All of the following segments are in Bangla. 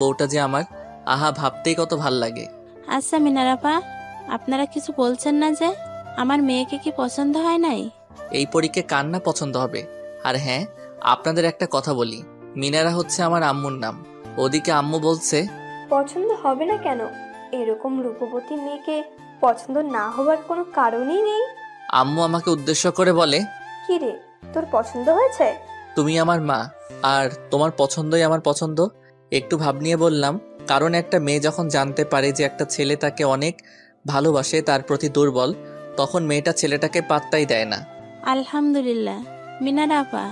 বউটা যে আমার, আহা ভাবতেই কত ভাল লাগে। আচ্ছা মিনার আপা, আপনারা কিছু বলছেন না যে? আমার মেয়েকে কি পছন্দ হয় নাই? এই পরীকে কার না পছন্দ হবে। আর হ্যাঁ, আপনাদের একটা কথা বলি, মিনারা হচ্ছে আমার আম্মুর নাম। ওদিকে আম্মু বলছে পছন্দ হবে না কেন? এরকম রূপবতী মেয়েকে পছন্দ না হবার কোনো কারণই নেই। আম্মু আমাকে উদ্দেশ্য করে বলে, কি রে, তোর পছন্দ হয়েছে? তুমি আমার মা, আর তোমার পছন্দই আমার পছন্দ। একটু ভাব নিয়ে বললাম, কারণ একটা মেয়ে যখন জানতে পারে যে একটা ছেলে তাকে অনেক ভালোবাসে, তার প্রতি দুর্বল, তখন মেয়েটা ছেলেটাকে পাত্তাই দেয় না। আলহামদুলিল্লাহ মিনার আপা,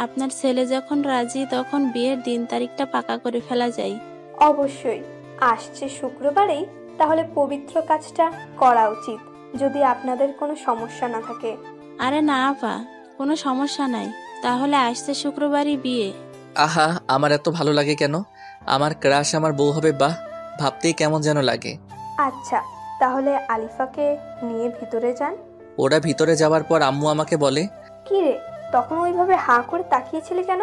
আপনার ছেলে যখন রাজি তখন বিয়ের দিন তারিখটা পাকা করে ফেলা যায়। অবশ্যই, আসছে শুক্রবারেই তাহলে পবিত্র কাজটা করা উচিত, যদি আপনাদের কোনো সমস্যা না থাকে। আরে না আপা, কোনো সমস্যা নাই। তাহলে আসছে শুক্রবারই বিয়ে। আহা, আমার এত ভালো লাগে কেন? আমার ক্রাশ আমার বউ হবে, বাহ, ভাবতেই কেমন যেন লাগে। আচ্ছা, তাহলে আলিফাকে নিয়ে ভিতরে যান। ওরা ভিতরে যাওয়ার পর আম্মু আমাকে বলে, কি রে, তখন ওইভাবে হাঁ করে তাকিয়েছিলি কেন?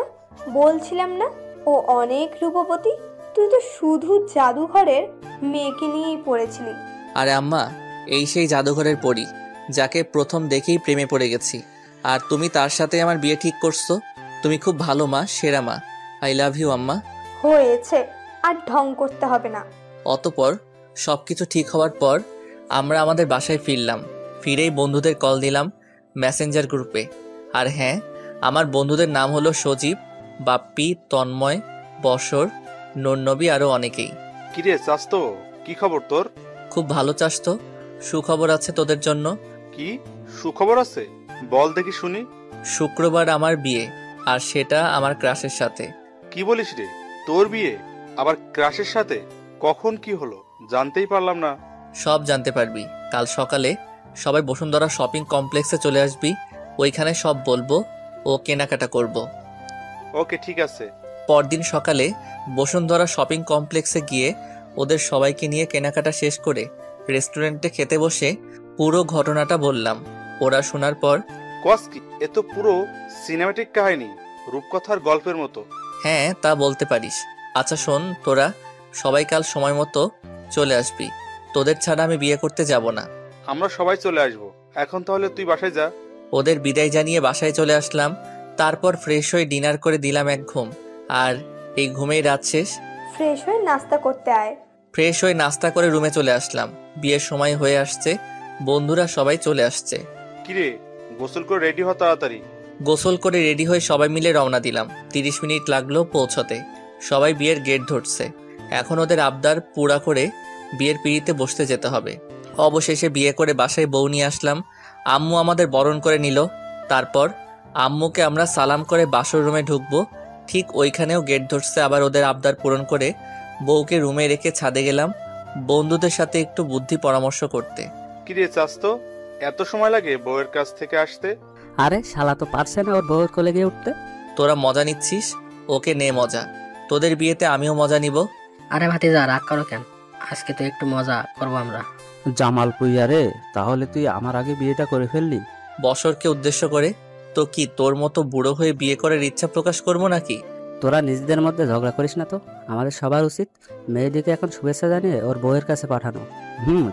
বলছিলাম না ও অনেক রূপবতী? তুই তো শুধু জাদুঘরের মেয়েকে নিয়েই পড়েছিলি। আরে আম্মা, এই সেই জাদুঘরের পরী, যাকে প্রথম দেখেই প্রেমে পড়ে গেছি। আর তুমি তার সাথে আমার বিয়ে ঠিক করছো। তুমি খুব ভালো মা, সেরা মা। আই লাভ ইউ আম্মা। হয়েছে, আর ঢং করতে হবে না। অতপর সবকিছু ঠিক হওয়ার পর আমরা আমাদের বাসায় ফিরলাম। ফিরেই বন্ধুদের কল দিলাম মেসেঞ্জার গ্রুপে। আর হ্যাঁ, আমার বন্ধুদের নাম হলো সজীব, বাপ্পি, তন্ময়, বসর, নূরনবী, আরও অনেকেই। কিরে চাস্তো, কি খবর তোর? খুব ভালো চাস তো? সুখবর আছে তোদের জন্য। কি সুখবর আছে? বল দেখি শুনি। শুক্রবার আমার বিয়ে, আর সেটা আমার ক্রাশের সাথে। কি বলিস রে, তোর বিয়ে আবার ক্রাশের সাথে? কখন কি হলো জানতেই পারলাম না। সব জানতে পারবি কাল সকালে। সবাই বসুন্ধরা শপিং কমপ্লেক্সে চলে আসবি, ওইখানে সব বলবো ও কেনাকাটা করব। ওকে ঠিক আছে। পরদিন সকালে বসুন্ধরা শপিং কমপ্লেক্সে গিয়ে ওদের সবাইকে নিয়ে কেনাকাটা শেষ করে রেস্টুরেন্টে খেতে বসে পুরো ঘটনাটা বললাম। ওরা শোনার পর, কস কি, এ তো পুরো সিনেমাটিক কাহিনী, রূপকথার গল্পের মতো। হ্যাঁ তা বলতে পারিস। আচ্ছা শোন, তোরা সবাই কাল সময় মতো চলে আসবি। তোদের ছাড়া আমি বিয়ে করতে যাব না। আমরা সবাই চলে আসবো। এখন তাহলে তুই বাসায় যা। ওদের বিদায় জানিয়ে বাসায় চলে আসলাম। তারপর ফ্রেশ হয়ে ডিনার করে দিলাম এক ঘুম। আর এই ঘুমেই রাত শেষ। ফ্রেশ হয়ে নাস্তা করতে আয়। ফ্রেশ হয়ে নাস্তা করে রুমে চলে আসলাম। বিয়ের সময় হয়ে আসছে, বন্ধুরা সবাই চলে আসছে। কিরে, গোসল করে রেডি হ তাড়াতাড়ি। গোসল করে রেডি হয়ে সবাই মিলে রওনা দিলাম। 30 মিনিট লাগলো পৌঁছতে। সবাই বিয়ের গেট ধরছে। এখন ওদের আবদার পুরা করে বিয়ের পিঁড়িতে বসতে যেতে হবে। অবশেষে বিয়ে করে বাসায় বউ নিয়ে আসলাম। আম্মু আমাদের বরণ করে নিল। তারপর আম্মুকে আমরা সালাম করে বাসর রুমে ঢুকবো। ঠিক ওইখানেও গেট ধরছে আবার ওদের আবদার পূরণ করে বউকে রুমে রেখে ছাদে গেলাম বন্ধুদের সাথে একটু বুদ্ধি পরামর্শ করতে। কিরে চাস্তো, এত সময় লাগে বউয়ের কাছ থেকে আসতে? আরে শালা তো পারছে না ওর বউয়ের কোলে গিয়ে উঠতে। তোরা মজা নিচ্ছিস, ওকে নে মজা। তোদের বিয়েতে আমিও মজা নিব। আরে ভাতিজা রাগ করো কেন? আজকে তো একটু মজা করবো আমরা। জামাল পুইয়া রে, তাহলে তুই আমার আগে বিয়েটা করে ফেললি? বছরকে উদ্দেশ্য করে, তো কি তোর মতো বুড়ো হয়ে বিয়ে করার ইচ্ছা প্রকাশ করবো নাকি? তোরা নিজেদের মধ্যে ঝগড়া করিস না তো। আমাদের সবার উচিত মেয়েদিকে এখন শুভেচ্ছা জানিয়ে ওর বউয়ের কাছে পাঠানো।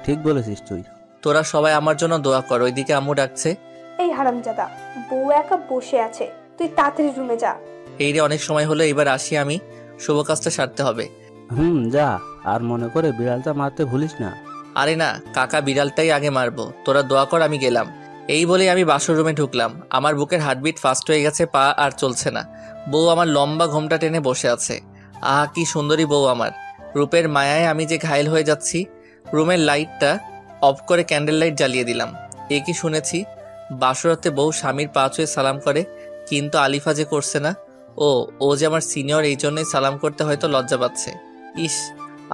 ঠিক বলেছিস তুই। তোরা সবাই আমার জন্য দোয়া কর। ওইদিকে আম্মু ডাকছে। এই হারামজাদা, বউ একা বসে আছে, তুই তাড়াতাড়ি রুমে যা। এই রে, অনেক সময় হলো, এবার আসি আমি, শুভ কাজটা সারতে হবে। যা, আর মনে করে বিড়ালটা মারতে ভুলিস না। আরে না কাকা, বিড়ালটাই আগে মারবো, তোরা দোয়া কর, আমি গেলাম। এই বলে আমি বাসর রুমে ঢুকলাম। আমার বুকের হার্টবিট ফাস্ট হয়ে গেছে, পা আর চলছে না। বউ আমার লম্বা ঘোমটা টেনে বসে আছে। আহা কি সুন্দরী বউ আমার। রূপের মায়ায় আমি যে ঘায়েল হয়ে যাচ্ছি। রুমের লাইটটা অফ করে ক্যান্ডেল লাইট জ্বালিয়ে দিলাম। এ কি শুনেছি, বাসরাতে বউ স্বামীর পা ছুঁয়ে সালাম করে, কিন্তু আলিফা যে করছে না। ও ও যে আমার সিনিয়র, এই জন্যই সালাম করতে হয়তো লজ্জা পাচ্ছে। ইস,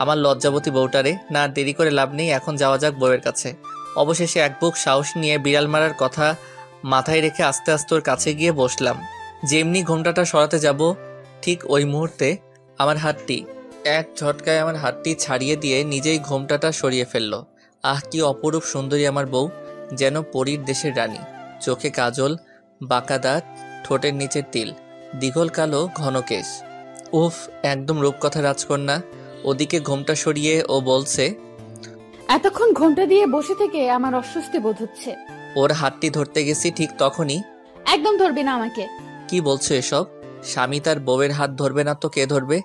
আমার লজ্জাবতী বউটারে। না আর দেরি করে লাভ নেই, এখন যাওয়া যাক বউয়ের কাছে। অবশেষে এক বুক সাহস নিয়ে বিড়াল মারার কথা মাথায় রেখে আস্তে আস্তে ওর কাছে গিয়ে বসলাম। যেমনি ঘোমটাটা সরাতে যাব, ঠিক ওই মুহূর্তে আমার হাতটি এক ঝটকায় আমার হাতটি ছাড়িয়ে দিয়ে নিজেই ঘোমটাটা সরিয়ে ফেললো। আহ কি অপরূপ সুন্দরী আমার বউ, যেন পরীর দেশের রানী। চোখে কাজল, বাঁকা দাঁত, ঠোঁটের নিচের তিল, দীঘল কালো ঘন কেশ। উফ, একদম রূপকথা রাজকন্যা। ওদিকে ঘোমটা সরিয়ে ও বলছে, এতক্ষণ ঘোমটা দিয়ে বসে থেকে আমার অস্বস্তি বোধ হচ্ছে। ওর হাতটি ধরতে গেছি, ঠিক তখনই, একদম ধরবি না আমাকে। কি বলছো এসব? স্বামী তার বউয়ের হাত ধরবে না তো কে ধরবে?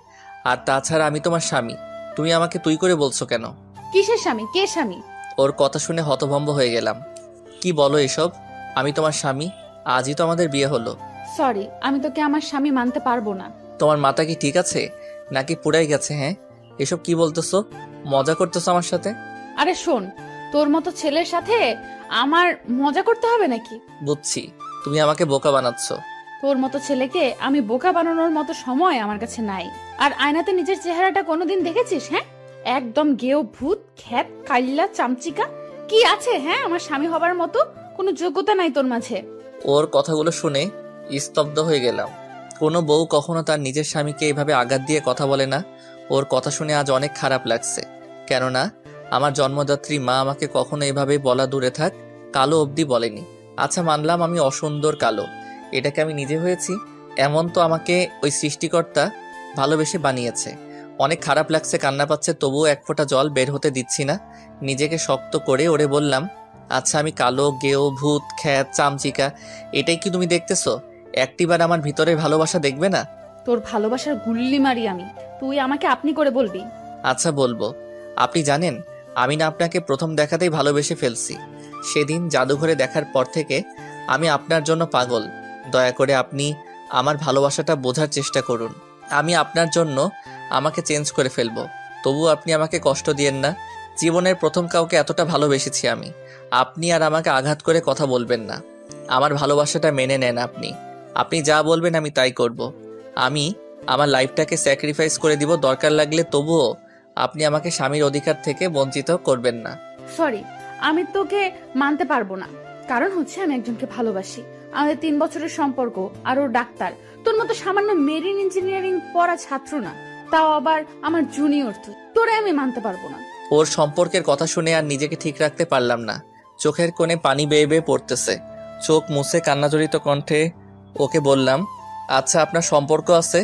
আর তাছাড়া আমি তোমার স্বামী, তুমি আমাকে তুই করে বলছো কেন? কিসের স্বামী? কে স্বামী? ওর কথা শুনে হতভম্ব হয়ে গেলাম। কি বলো এসব? আমি তোমার স্বামী, আজই তো আমাদের বিয়ে হলো। সরি, আমি তোকে আমার স্বামী মানতে পারবো না। তোমার মাথা কি ঠিক আছে নাকি পুড়াই গেছে? হ্যাঁ, এসব কি বলতেছো? মজা করতেছো আমার সাথে? আরে শোন, তোর মতো ছেলের সাথে আমার মজা করতে হবে নাকি? বুঝছি, তুমি আমাকে বোকা বানাচ্ছ। তোর মতো ছেলেকে আমি বোকা বানানোর মতো সময় আমার কাছে নাই। আর আয়নাতে নিজের চেহারাটা কোনোদিন দেখেছিস? হ্যাঁ, একদম গেও ভূত, খ্যাত, কাল্লা, চামচিকা। কি আছে হ্যাঁ আমার স্বামী হবার মতো? কোনো যোগ্যতা নাই তোর মাঝে। ওর কথাগুলো শুনে স্তব্ধ হয়ে গেলাম। কোনো বউ কখনো তার নিজের স্বামীকে এইভাবে আঘাত দিয়ে কথা বলে না। ওর কথা শুনে আজ অনেক খারাপ লাগছে, কেননা আমার জন্মদাত্রী মা আমাকে কখনো এভাবে বলা দূরে থাক, কালো অবধি বলেনি। আচ্ছা মানলাম আমি অসুন্দর কালো, এটাকে আমি নিজে হয়েছি, এমন তো আমাকে ওই সৃষ্টিকর্তা ভালোবেসে বানিয়েছে। অনেক খারাপ লাগছে, কান্না পাচ্ছে, তবুও এক ফোঁটা জল বের হতে দিচ্ছি না। নিজেকে শক্ত করে ওরে বললাম, আচ্ছা আমি কালো, গেও, ভূত, খ্যাত, চামচিকা, এটাই কি তুমি দেখতেছো? একটিবার আমার ভিতরের ভালোবাসা দেখবে না? তোর ভালোবাসার গুল্লি মারি আমি, তুই আমাকে আপনি করে বলবি? আচ্ছা বলবো। আপনি জানেন, আমি না আপনাকে প্রথম দেখাতেই ভালোবেসে ফেলছি। সেদিন জাদুঘরে দেখার পর থেকে আমি আপনার জন্য পাগল। দয়া করে আপনি আমার ভালোবাসাটা বোঝার চেষ্টা করুন। আমি আপনার জন্য আমাকে চেঞ্জ করে ফেলবো, তবু আপনি আমাকে কষ্ট দিয়েন না। জীবনের প্রথম কাউকে এতটা ভালোবেসেছি আমি। আপনি আর আমাকে আঘাত করে কথা বলবেন না। আমার ভালোবাসাটা মেনে নেন আপনি। আপনি যা বলবেন আমি তাই করব। আমি আমার লাইফটাকে স্যাক্রিফাইস করে দিব দরকার লাগলে, তবুও আপনি আমাকে স্বামীর অধিকার থেকে বঞ্চিত করবেন না। সরি, আমি তোকে মানতে পারবো না। কারণ হচ্ছে আমি একজনকে ভালোবাসি। আমাদের 3 বছরের সম্পর্ক, আর ও ডাক্তার। তোর মতো সামান্য মেরিন ইঞ্জিনিয়ারিং পড়া ছাত্র না, তাও আবার আমার জুনিয়র। তোরে আমি মানতে পারবো না। ওর সম্পর্কের কথা শুনে আর নিজেকে ঠিক রাখতে পারলাম না। চোখের কোণে পানি বেয়ে বেয়ে পড়তেছে। চোখ মুছে কান্নাজড়িত কণ্ঠে ওকে বললাম, আচ্ছা আপনার সম্পর্ক আছে,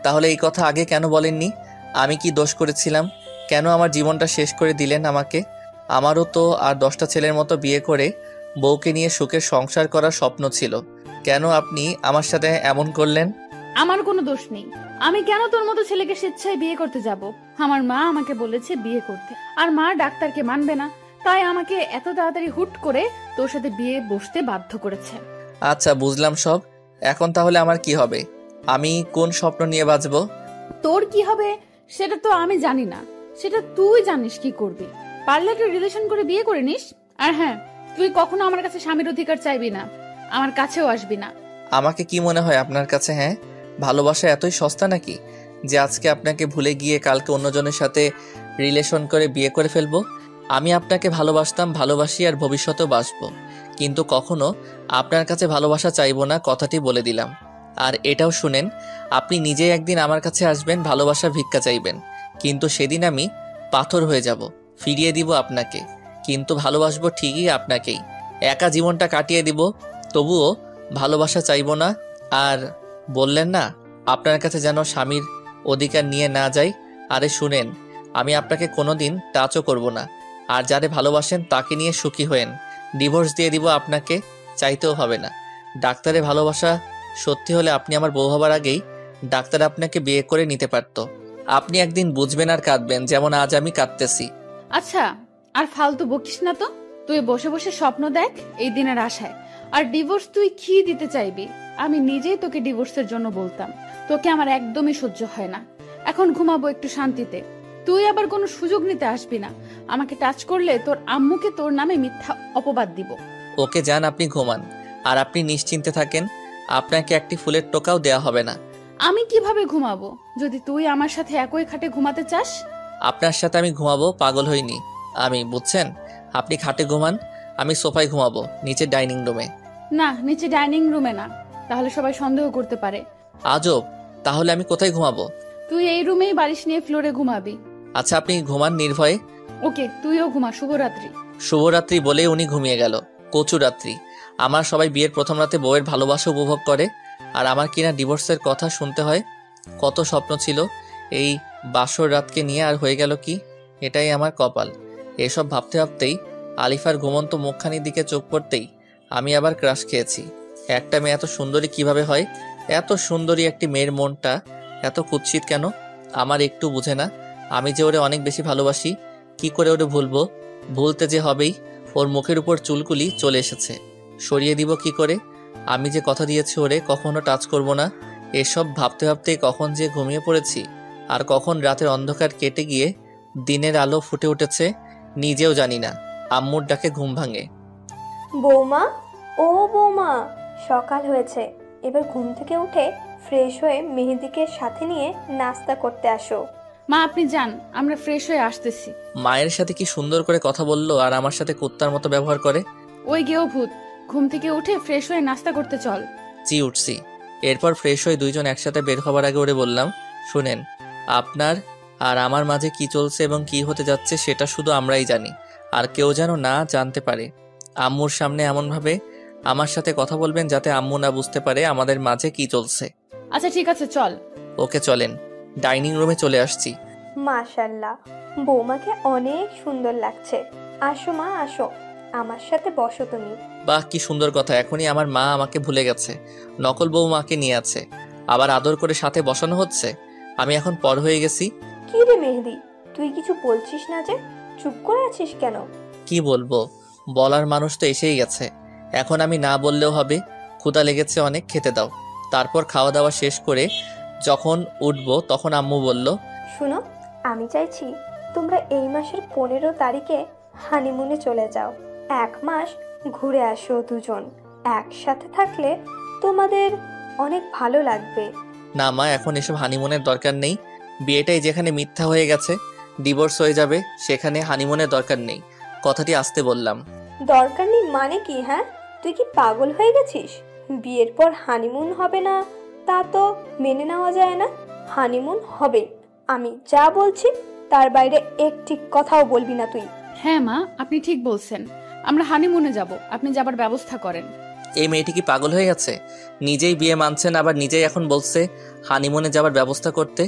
তাহলে এই কথা আগে কেন বলেননি? আমি কি দোষ করেছিলাম? কেন আমার জীবনটা শেষ করে দিলেন আমাকে? আমারও তো আর 10টা ছেলের মতো বিয়ে করে বউকে নিয়ে সুখের সংসার করার স্বপ্ন ছিল। কেন আপনি আমার সাথে এমন করলেন? আমার কোনো দোষ নেই। আমি কেন তোর মতো ছেলেকে স্বেচ্ছায় বিয়ে করতে যাব? আমার মা আমাকে বলেছে বিয়ে করতে, আর মা ডাক্তারকে মানবে না, তাই আমাকে এত তাড়াতাড়ি হুট করে তোর সাথে বিয়ে বসতে বাধ্য করেছে। আচ্ছা বুঝলাম সব। এখন তাহলে আমার কি হবে? আমি কোন স্বপ্ন নিয়ে বাঁচবো? তোর কি হবে সেটা তো আমি জানি না, সেটা তুই জানিস কি করবি। পারলে তুই রিলেশন করে বিয়ে করে নিস। আর হ্যাঁ, তুই কখনো আমার কাছে স্বামীর অধিকার চাইবি না, আমার কাছেও আসবি না। আমাকে কি মনে হয় আপনার কাছে? হ্যাঁ, ভালোবাসা এতই সস্তা নাকি যে আজকে আপনাকে ভুলে গিয়ে কালকে অন্যজনের সাথে রিলেশন করে বিয়ে করে ফেলবো? আমি আপনাকে ভালোবাসতাম, ভালোবাসি, আর ভবিষ্যতেও বাসবো, কিন্তু কখনো আপনার কাছে ভালোবাসা চাইবো না, কথাটি বলে দিলাম। আর এটাও শুনেন, আপনি নিজেই একদিন আমার কাছে আসবেন, ভালোবাসা ভিক্ষা চাইবেন, কিন্তু সেদিন আমি পাথর হয়ে যাব, ফিরিয়ে দিব আপনাকে, কিন্তু ভালোবাসবো ঠিকই আপনাকেই। একা জীবনটা কাটিয়ে দিব, তবুও ভালোবাসা চাইবো না। আর বললেন না আপনার কাছে যেন স্বামীর অধিকার নিয়ে না যাই। আরে শুনেন, আমি আপনাকে কোনোদিন টাচও করব না। আর যারে ভালোবাসেন তাকে নিয়ে সুখী হয়েন। ডিভোর্স দিয়ে দিব আপনাকে, চাইতেও হবে না। ডাক্তারের ভালোবাসা সত্যি হলে আপনি আমার বউ হবার আগেই ডাক্তার আপনাকে বিয়ে করে নিতে পারত। আপনি একদিন বুঝবেন আর কাঁদবেন, যেমন আজ আমি কাঁদতেছি। আচ্ছা, আর ফালতু বকিস না তো। তুই বসে বসে স্বপ্ন দেখ এই দিনের আশায়। আর ডিভোর্স তুই কি দিতে চাইবি? আমি নিজেই তোকে ডিভোর্সের জন্য বলতাম। তোকে আমার একদমই সহ্য হয় না। এখন ঘুমাবো একটু শান্তিতে। তুই আবার কোনো সুযোগ নিতে আসবি না। আমাকে টাচ করলে তোর আম্মুকে তোর নামে মিথ্যা অপবাদ দিব। ওকে যান, আপনি ঘুমান, আর আপনি নিশ্চিন্তে থাকেন, আপনাকে একটি ফুলের টোকাও দেয়া হবে না। আমি কিভাবে ঘুমাবো যদি তুই আমার সাথে একই খাটে ঘুমাতে চাস? আপনার সাথে আমি ঘুমাবো, পাগল হইনি আমি, বুঝছেন? আপনি খাটে ঘুমান, আমি সোফায় ঘুমাবো, নিচে ডাইনিং রুমে। না, নিচে ডাইনিং রুমে না, তাহলে সবাই সন্দেহ করতে পারে। আজব, তাহলে আমি কোথায় ঘুমাবো? তুই এই রুমেই বালিশ নিয়ে ফ্লোরে ঘুমাবি। আচ্ছা আপনি ঘুমান নির্ভয়ে। ওকে, তুইও ঘুমা। শুভরাত্রি। শুভরাত্রি বলেই উনি ঘুমিয়ে গেল। কচু রাত্রি। আমার সবাই বিয়ের প্রথম রাতে বউয়ের ভালোবাসা উপভোগ করে, আর আমার কিনা ডিভোর্সের কথা শুনতে হয়। কত স্বপ্ন ছিল এই বাসর রাতকে নিয়ে আর হয়ে গেল কি, এটাই আমার কপাল। এসব ভাবতে ভাবতেই আলিফার ঘুমন্ত মুখখানির দিকে চোখ পড়তেই আমি আবার ক্রাশ খেয়েছি। একটা মেয়ে এত সুন্দরী কিভাবে হয়? এত সুন্দরী একটি মেয়ের মনটা এত কুৎসিত কেন? আমার একটু বুঝে না। আমি যে ওরে অনেক বেশি ভালোবাসি, কি করে ওরে ভুলবো? ভুলতে যে হবেই। ওর মুখের উপর চুলকুলি চলে এসেছে, সরিয়ে দিব কি করে? আমি যে কথা দিয়েছি ওরে কখনো টাচ করব না, এসব ভাবতে ভাবতেই কখন যে ঘুমিয়ে পড়েছি, আর কখন রাতের অন্ধকার কেটে গিয়ে দিনের আলো ফুটে উঠেছে নিজেও জানি না। আম্মুর ডাকে ঘুম ভাঙে। বৌমা, ও বৌমা, সকাল হয়েছে। এবার ঘুম থেকে উঠে ফ্রেশ হয়ে মেহেদিকে সাথে নিয়ে নাস্তা করতে আসো। মা আপনি যান, আমরা ফ্রেশ হয়ে আসতেছি। মায়ের সাথে কি সুন্দর করে কথা বললো, আর আমার সাথে কুত্তার মতো ব্যবহার করে। ওই গেও ভূত, ঘুম থেকে উঠে ফ্রেশ হয়ে নাস্তা করতে চল। জি উঠছি। এরপর ফ্রেশ হয়ে দুইজন একসাথে বের হবার আগে ওরে বললাম, শুনেন, আপনার আর আমার মাঝে কি চলছে এবং কি হতে যাচ্ছে সেটা শুধু আমরাই জানি, আর কেউ যেন না জানতে পারে। আম্মুর সামনে এমনভাবে আমার সাথে কথা বলবেন যাতে আম্মু না বুঝতে পারে আমাদের মাঝে কি চলছে। আচ্ছা ঠিক আছে, চল। ওকে চলেন। ডাইনিং রুমে চলে আসছি। মাশাল্লাহ, বৌমাকে অনেক সুন্দর লাগছে। আসো মা, আসো, আমার সাথে বসো তুমি। বাহ, কি সুন্দর কথা! এখনই আমার মা আমাকে ভুলে গেছে, নকল বউ মাকে নিয়ে আছে, আবার আদর করে সাথে বসানো হচ্ছে। আমি এখন পর হয়ে গেছি। কি রে মেহেদি, তুই কিছু বলছিস না যে? চুপ করে আছিস কেন? কি বলবো, বলার মানুষ তো এসেই গেছে, এখন আমি না বললেও হবে। ক্ষুধা লেগেছে অনেক, খেতে দাও। তারপর খাওয়া দাওয়া শেষ করে যখন উঠবো তখন আম্মু বলল, শুনো, আমি চাইছি তোমরা এই মাসের 15 তারিখে হানিমুনে চলে যাও। 1 মাস ঘুরে আসো দুজন। একসাথে থাকলে তোমাদের অনেক ভালো লাগবে। না মা, এখন এসব হানিমুনের দরকার নেই। বিয়েটাই যেখানে মিথ্যা হয়ে গেছে, ডিভোর্স হয়ে যাবে, সেখানে হানিমুনের দরকার নেই। কথাটি আসতে বললাম। দরকার নেই মানে কি? হ্যাঁ, তুই কি পাগল হয়ে গেছিস? বিয়ের পর হানিমুন হবে না তা তো মেনে নেওয়া যায় না। হানিমুন হবে, আমি যা বলছি তার বাইরে একটি কথাও বলবি না তুই। হ্যাঁ মা, আপনি ঠিক বলছেন, আমরা হানিমুনে যাব, আপনি যাবার ব্যবস্থা করেন। এই মেয়েটি কি পাগল হয়ে গেছে? নিজেই বিয়ে মানছেন, আবার নিজেই এখন বলছে হানিমুনে যাবার ব্যবস্থা করতে।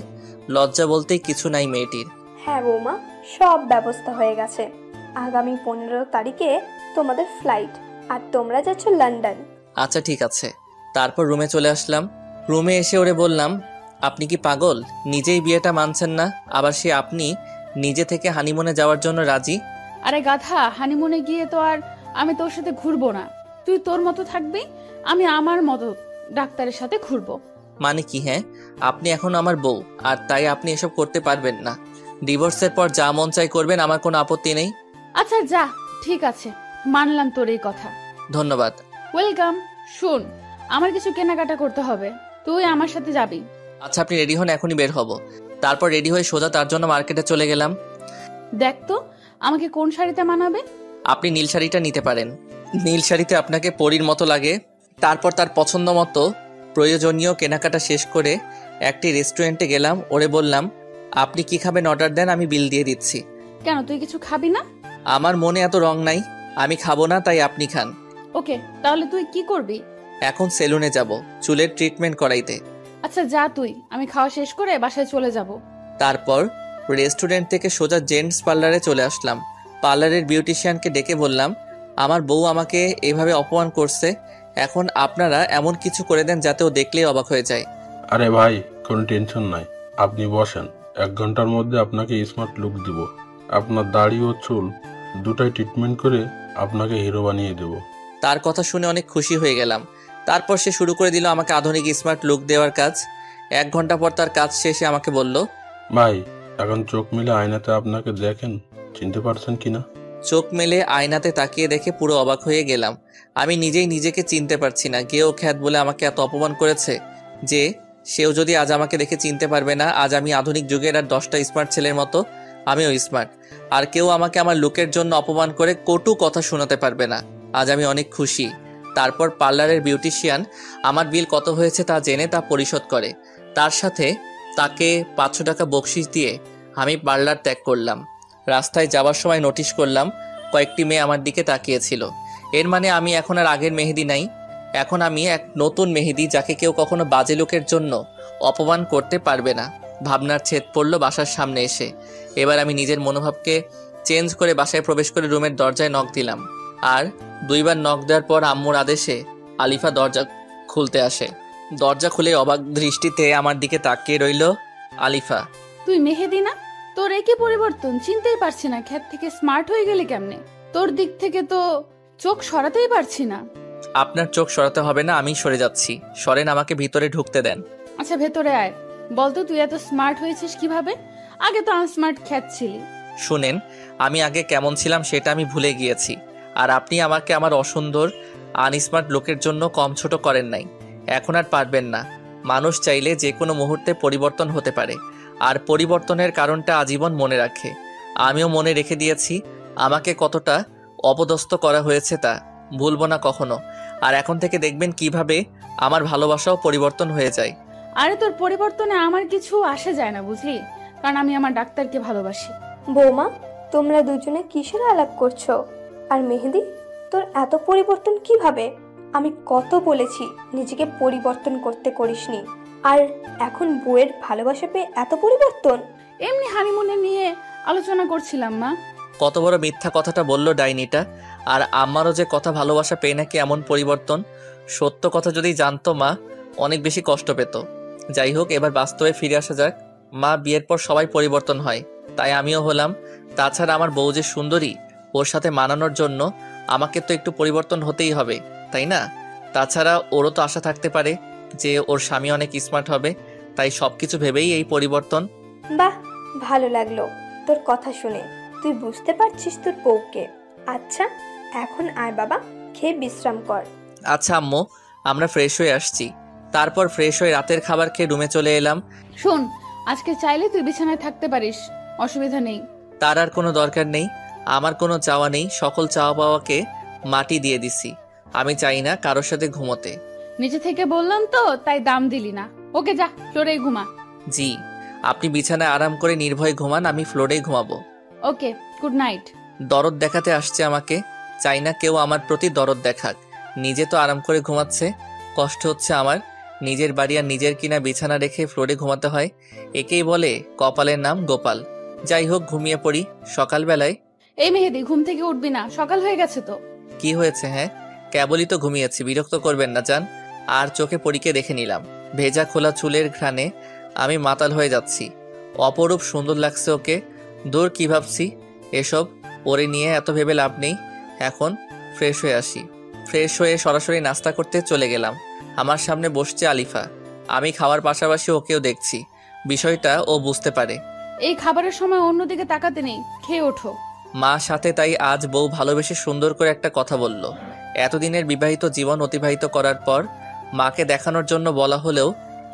লজ্জা বলতেই কিছু নাই মেয়েটির। হ্যাঁ বৌমা, সব ব্যবস্থা হয়ে গেছে। আগামী 15 তারিখে তোমাদের ফ্লাইট, আর তোমরা যাচ্ছ লন্ডন। আচ্ছা ঠিক আছে। তারপর রুমে চলে আসলাম। রুমে এসে ওরে বললাম, আপনি কি পাগল? নিজেই বিয়েটা মানছেন না, আবার সে আপনি নিজে থেকে হানিমুনে যাওয়ার জন্য রাজি। আরে গাধা, হানিমুনে গিয়ে তো আর আমি তোর সাথে ঘুরবো না। তুই তোর মতো থাকবি, আমি আমার মতো ডাক্তারের সাথে ঘুরবো। মানে কি? হ্যাঁ, আপনি এখন আমার বউ, আর তাই আপনি এসব করতে পারবেন না। ডিভোর্সের পর যা মন চাই করবেন, আমার কোনো আপত্তি নেই। আচ্ছা যা, ঠিক আছে, মানলাম তোর এই কথা। ধন্যবাদ। ওয়েলকাম। শুন, আমার কিছু কেনাকাটা করতে হবে, তুই আমার সাথে যাবি। আচ্ছা আপনি রেডি হন, এখনই বের হব। তারপর রেডি হয়ে সোজা তার জন্য মার্কেটে চলে গেলাম। দেখ তো আমাকে কোন শাড়িতে মানাবে। আপনি নীল শাড়িটা নিতে পারেন। নীল শাড়িতে আপনাকে পরীর মতো লাগে। তারপর তার পছন্দ মতো প্রয়োজনীয় কেনাকাটা শেষ করে একটি রেস্টুরেন্টে গেলাম। ওরে বললাম, আপনি কি খাবেন অর্ডার দেন, আমি বিল দিয়ে দিচ্ছি। কেন, তুই কিছু খাবি না? আমার মনে এত রং নাই, আমি খাবো না, তাই আপনি খান। ওকে, তাহলে তুই কি করবি? এখন সেলুনে যাব চুলের ট্রিটমেন্ট করাইতে। আচ্ছা যা তুই, আমি খাওয়া শেষ করে বাসায় চলে যাব। তারপর রেস্টুরেন্ট থেকে সোজা জেন্টস পার্লারে চলে আসলাম। পার্লারের বিউটিশিয়ানকে ডেকে বললাম, আমার বউ আমাকে এভাবে অপমান করছে, এখন আপনারা এমন কিছু করে দেন যাতে ও দেখলেই অবাক হয়ে যায়। আরে ভাই, কোনো টেনশন নাই, আপনি বসেন। 1 ঘন্টার মধ্যে আপনাকে স্মার্ট লুক দিব। আপনার দাড়ি ও চুল দুটাই ট্রিটমেন্ট করে আপনাকে হিরো বানিয়ে দেব। তার কথা শুনে অনেক খুশি হয়ে গেলাম। তারপর সে শুরু করে দিল আমাকে আধুনিক স্মার্ট লুক দেওয়ার কাজ। 1 ঘন্টা পর তার কাজ শেষে আমাকে বলল, ভাই এখন চোখ মিলে আয়নাতে আপনাকে দেখেন, চিনতে পারছেন কিনা? চোখ মেলে আয়নাতে তাকিয়ে দেখে পুরো অবাক হয়ে গেলাম। আমি নিজেই নিজেকে চিনতে পারছি না। গেও খ্যাত বলে আমাকে এত অপমান করেছে যে সেও যদি আজ আমাকে দেখে চিনতে পারবে না। আজ আমি আধুনিক যুগের আর 10টা স্মার্ট ছেলের মতো আমিও স্মার্ট, আর কেউ আমাকে আমার লুকের জন্য অপমান করে কটু কথা শোনাতে পারবে না। আজ আমি অনেক খুশি। তারপর পার্লারের বিউটিশিয়ান আমার বিল কত হয়েছে তা জেনে তা পরিশোধ করে। তার সাথে তাকে 500 টাকা বকশিশ দিয়ে আমি পার্লার ত্যাগ করলাম। রাস্তায় যাওয়ার সময় নোটিশ করলাম কয়েকটি মেয়ে আমার দিকে তাকিয়েছিল। এর মানে আমি এখন আর আগের মেহেদি নাই, এখন আমি এক নতুন মেহেদি, যাকে কেউ কখনো বাজে লোকের জন্য অপমান করতে পারবে না। ভাবনার ছেদ পড়ল বাসার সামনে এসে। এবার আমি নিজের মনোভাবকে চেঞ্জ করে বাসায় প্রবেশ করে রুমের দরজায় নক দিলাম। আর 2বার নক দেওয়ার পর আম্মুর আদেশে আলিফা দরজা খুলতে আসে। দরজা খুলে অবাক দৃষ্টিতে আমার দিকে তাকিয়ে রইল আলিফা। তুই মেহেদি না? তোর একই পরিবর্তন চিনতেই পারছি না। খ্যাত থেকে স্মার্ট হয়ে গেলি কেমনে? তোর দিক থেকে তো চোখ সরাতেই পারছি না। আপনার চোখ সরাতে হবে না, আমি সরে যাচ্ছি। সরেন, আমাকে ভিতরে ঢুকতে দেন। আচ্ছা ভেতরে আয়। বলতো তুই এত স্মার্ট হয়েছিস কিভাবে? আগে তো আনস্মার্ট খ্যাত ছিলি। শুনেন, আমি আগে কেমন ছিলাম সেটা আমি ভুলে গিয়েছি। আর আপনি আমাকে আমার অসুন্দর আনস্মার্ট লোকের জন্য কম ছোট করেন নাই। এখন আর পারবেন না। মানুষ চাইলে যে কোনো মুহূর্তে পরিবর্তন হতে পারে, আর পরিবর্তনের কারণটা আজীবন মনে রাখে। আমিও মনে রেখে দিয়েছি আমাকে কতটা অপদস্থ করা হয়েছে, তা ভুলবো না কখনো। আর এখন থেকে দেখবেন কিভাবে আমার ভালোবাসাও পরিবর্তন হয়ে যায়। আরে তোর পরিবর্তনে আমার কিছু আসে যায় না বুঝলি, কারণ আমি আমার ডাক্তারকে ভালোবাসি। বৌমা, তোমরা দুজনে কিসের আলাপ করছো? আর মেহেদি, তোর এত পরিবর্তন কিভাবে? আমি কত বলেছি নিজেকে পরিবর্তন করতে, করিসনি। আর এখন বউয়ের ভালোবাসা পেয়ে এত পরিবর্তন? এমনি হানিমুনে নিয়ে আলোচনা করছিলাম মা। কত বড় মিথ্যা কথাটা বলল ডাইনিটা। আর আমারও যে কথা ভালোবাসা পেয়ে নাকি এমন পরিবর্তন, সত্য কথা যদি জানতো মা অনেক বেশি কষ্ট পেত। যাই হোক, এবার বাস্তবে ফিরে আসা যাক। মা, বিয়ের পর সবাই পরিবর্তন হয়, তাই আমিও হলাম। তাছাড়া আমার বউ যে সুন্দরী, ওর সাথে মানানোর জন্য আমাকে তো একটু পরিবর্তন হতেই হবে, তাই না? তাছাড়া ওরও তো আশা থাকতে পারে যে ওর স্বামী অনেক স্মার্ট হবে, তাই সবকিছু ভেবেই এই পরিবর্তন। বাহ, ভালো লাগলো তোর কথা শুনে। তুই বুঝতে পারছিস তোর বউকে। আচ্ছা, এখন আয় বাবা, খেয়ে বিশ্রাম কর। আচ্ছা আম্মু, আমরা ফ্রেশ হয়ে আসছি। তারপর ফ্রেশ হয়ে রাতের খাবার খেয়ে রুমে চলে এলাম। শোন, আজকে চাইলে তুই বিছানায় থাকতে পারিস, অসুবিধা নেই। তার আর কোনো দরকার নেই। আমার কোনো চাওয়া নেই, সকল চাওয়া পাওয়াকে মাটি দিয়ে দিছি। আমি চাই না কারোর সাথে ঘুমোতে। নিচে থেকে বললাম তো, তাই দাম দিলি না। ওকে যা, ফ্লোরেই ঘুমা। জি, আপনি বিছানায় আরাম করে নির্ভয়ে ঘুমান, আমি ফ্লোরেই ঘুমাবো। ওকে, গুড নাইট। দরদ দেখাতে আসছে আমাকে। চাই না কেউ আমার প্রতি দরদ দেখাক। নিজে তো আরাম করে ঘুমাচ্ছে, কষ্ট হচ্ছে আমার। নিজের বাড়ি আর নিজের কিনা বিছানা রেখে ফ্লোরে ঘুমাতে হয়। একেই বলে কপালের নাম গোপাল। যাই হোক, ঘুমিয়ে পড়ি। সকালবেলায় এই মেহেদি, ঘুম থেকে উঠবি না, সকাল হয়ে গেছে তো। কি হয়েছে? হ্যাঁ, কেবলই তো ঘুমিয়েছি, বিরক্ত করবেন না যান। আর চোখে পরীকে দেখে নিলাম। ভেজা খোলা চুলের ঘ্রাণে আমি মাতাল হয়ে যাচ্ছি। অপরূপ সুন্দর লাগছে ওকে। দূর, কি ভাবছি এসব, ওরে নিয়ে এত ভেবে লাভ নেই। এখন ফ্রেশ হয়ে আসি। ফ্রেশ হয়ে সরাসরি নাস্তা করতে চলে গেলাম। আমার সামনে বসছে আলিফা। আমি খাওয়ার পাশাপাশি ওকেও দেখছি। বিষয়টা ও বুঝতে পারে। এই খাবারের সময় অন্যদিকে তাকাতে নেই, খেয়ে ওঠো। মা সাথে, তাই আজ বউ ভালোবেসে সুন্দর করে একটা কথা বলল। এতদিনের বিবাহিত জীবন অতিবাহিত করার পর মাকে দেখানোর জন্য বলা হলেও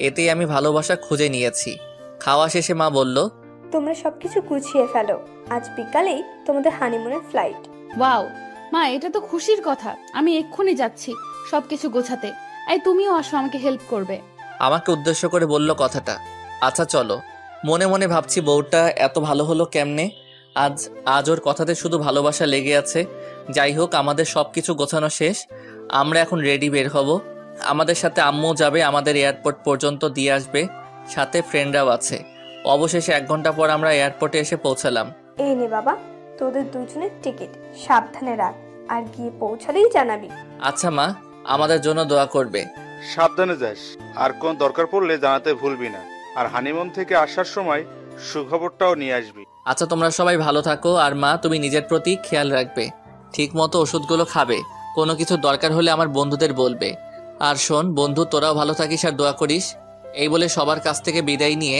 এতেই আমি ভালোবাসা খুঁজে নিয়েছি। খাওয়া শেষে মা বলল, তোমরা সবকিছু গুছিয়ে ফেলো, আজ বিকালেই তোমাদের হানিমুনের ফ্লাইট। ওয়াও মা, এটা তো খুশির কথা। আমি এক্ষুনি যাচ্ছি সবকিছু গোছাতে। এই তুমিও আসো, আমাকে হেল্প করবে। আমাকে উদ্দেশ্য করে বলল কথাটা। আচ্ছা চলো। মনে মনে ভাবছি বউটা এত ভালো হলো কেমনে। আজ ওর কথাতে শুধু ভালোবাসা লেগে আছে। যাই হোক, আমাদের সবকিছু গোছানো শেষ। আমরা এখন রেডি বের হব। আমাদের সাথে আম্মু যাবে, আমাদের এয়ারপোর্ট পর্যন্ত দিয়ে আসবে, সাথে ফ্রেন্ডরাও আছে। অবশেষে 1 ঘন্টা পর আমরা এয়ারপোর্টে এসে পৌঁছালাম। এই নে বাবা, তোদের দুজনের টিকিট, সাবধানে রাখ, আর গিয়ে পৌঁছালেই জানাবি। আচ্ছা মা, আমাদের জন্য দোয়া করবে। সাবধানে যাস, আর কোন দরকার পড়লে জানাতে ভুলবি না। আর হানিমুন থেকে আসার সময় সুখবরটাও নিয়ে আসবি। আচ্ছা, তোমরা সবাই ভালো থাকো। আর মা, তুমি নিজের প্রতি খেয়াল রাখবে, ঠিক মতো ওষুধগুলো খাবে। কোনো কিছু দরকার হলে আমার বন্ধুদের বলবে। আর শোন বন্ধু, তোরাও ভালো থাকিস আর দোয়া করিস। এই বলে সবার কাছ থেকে বিদায় নিয়ে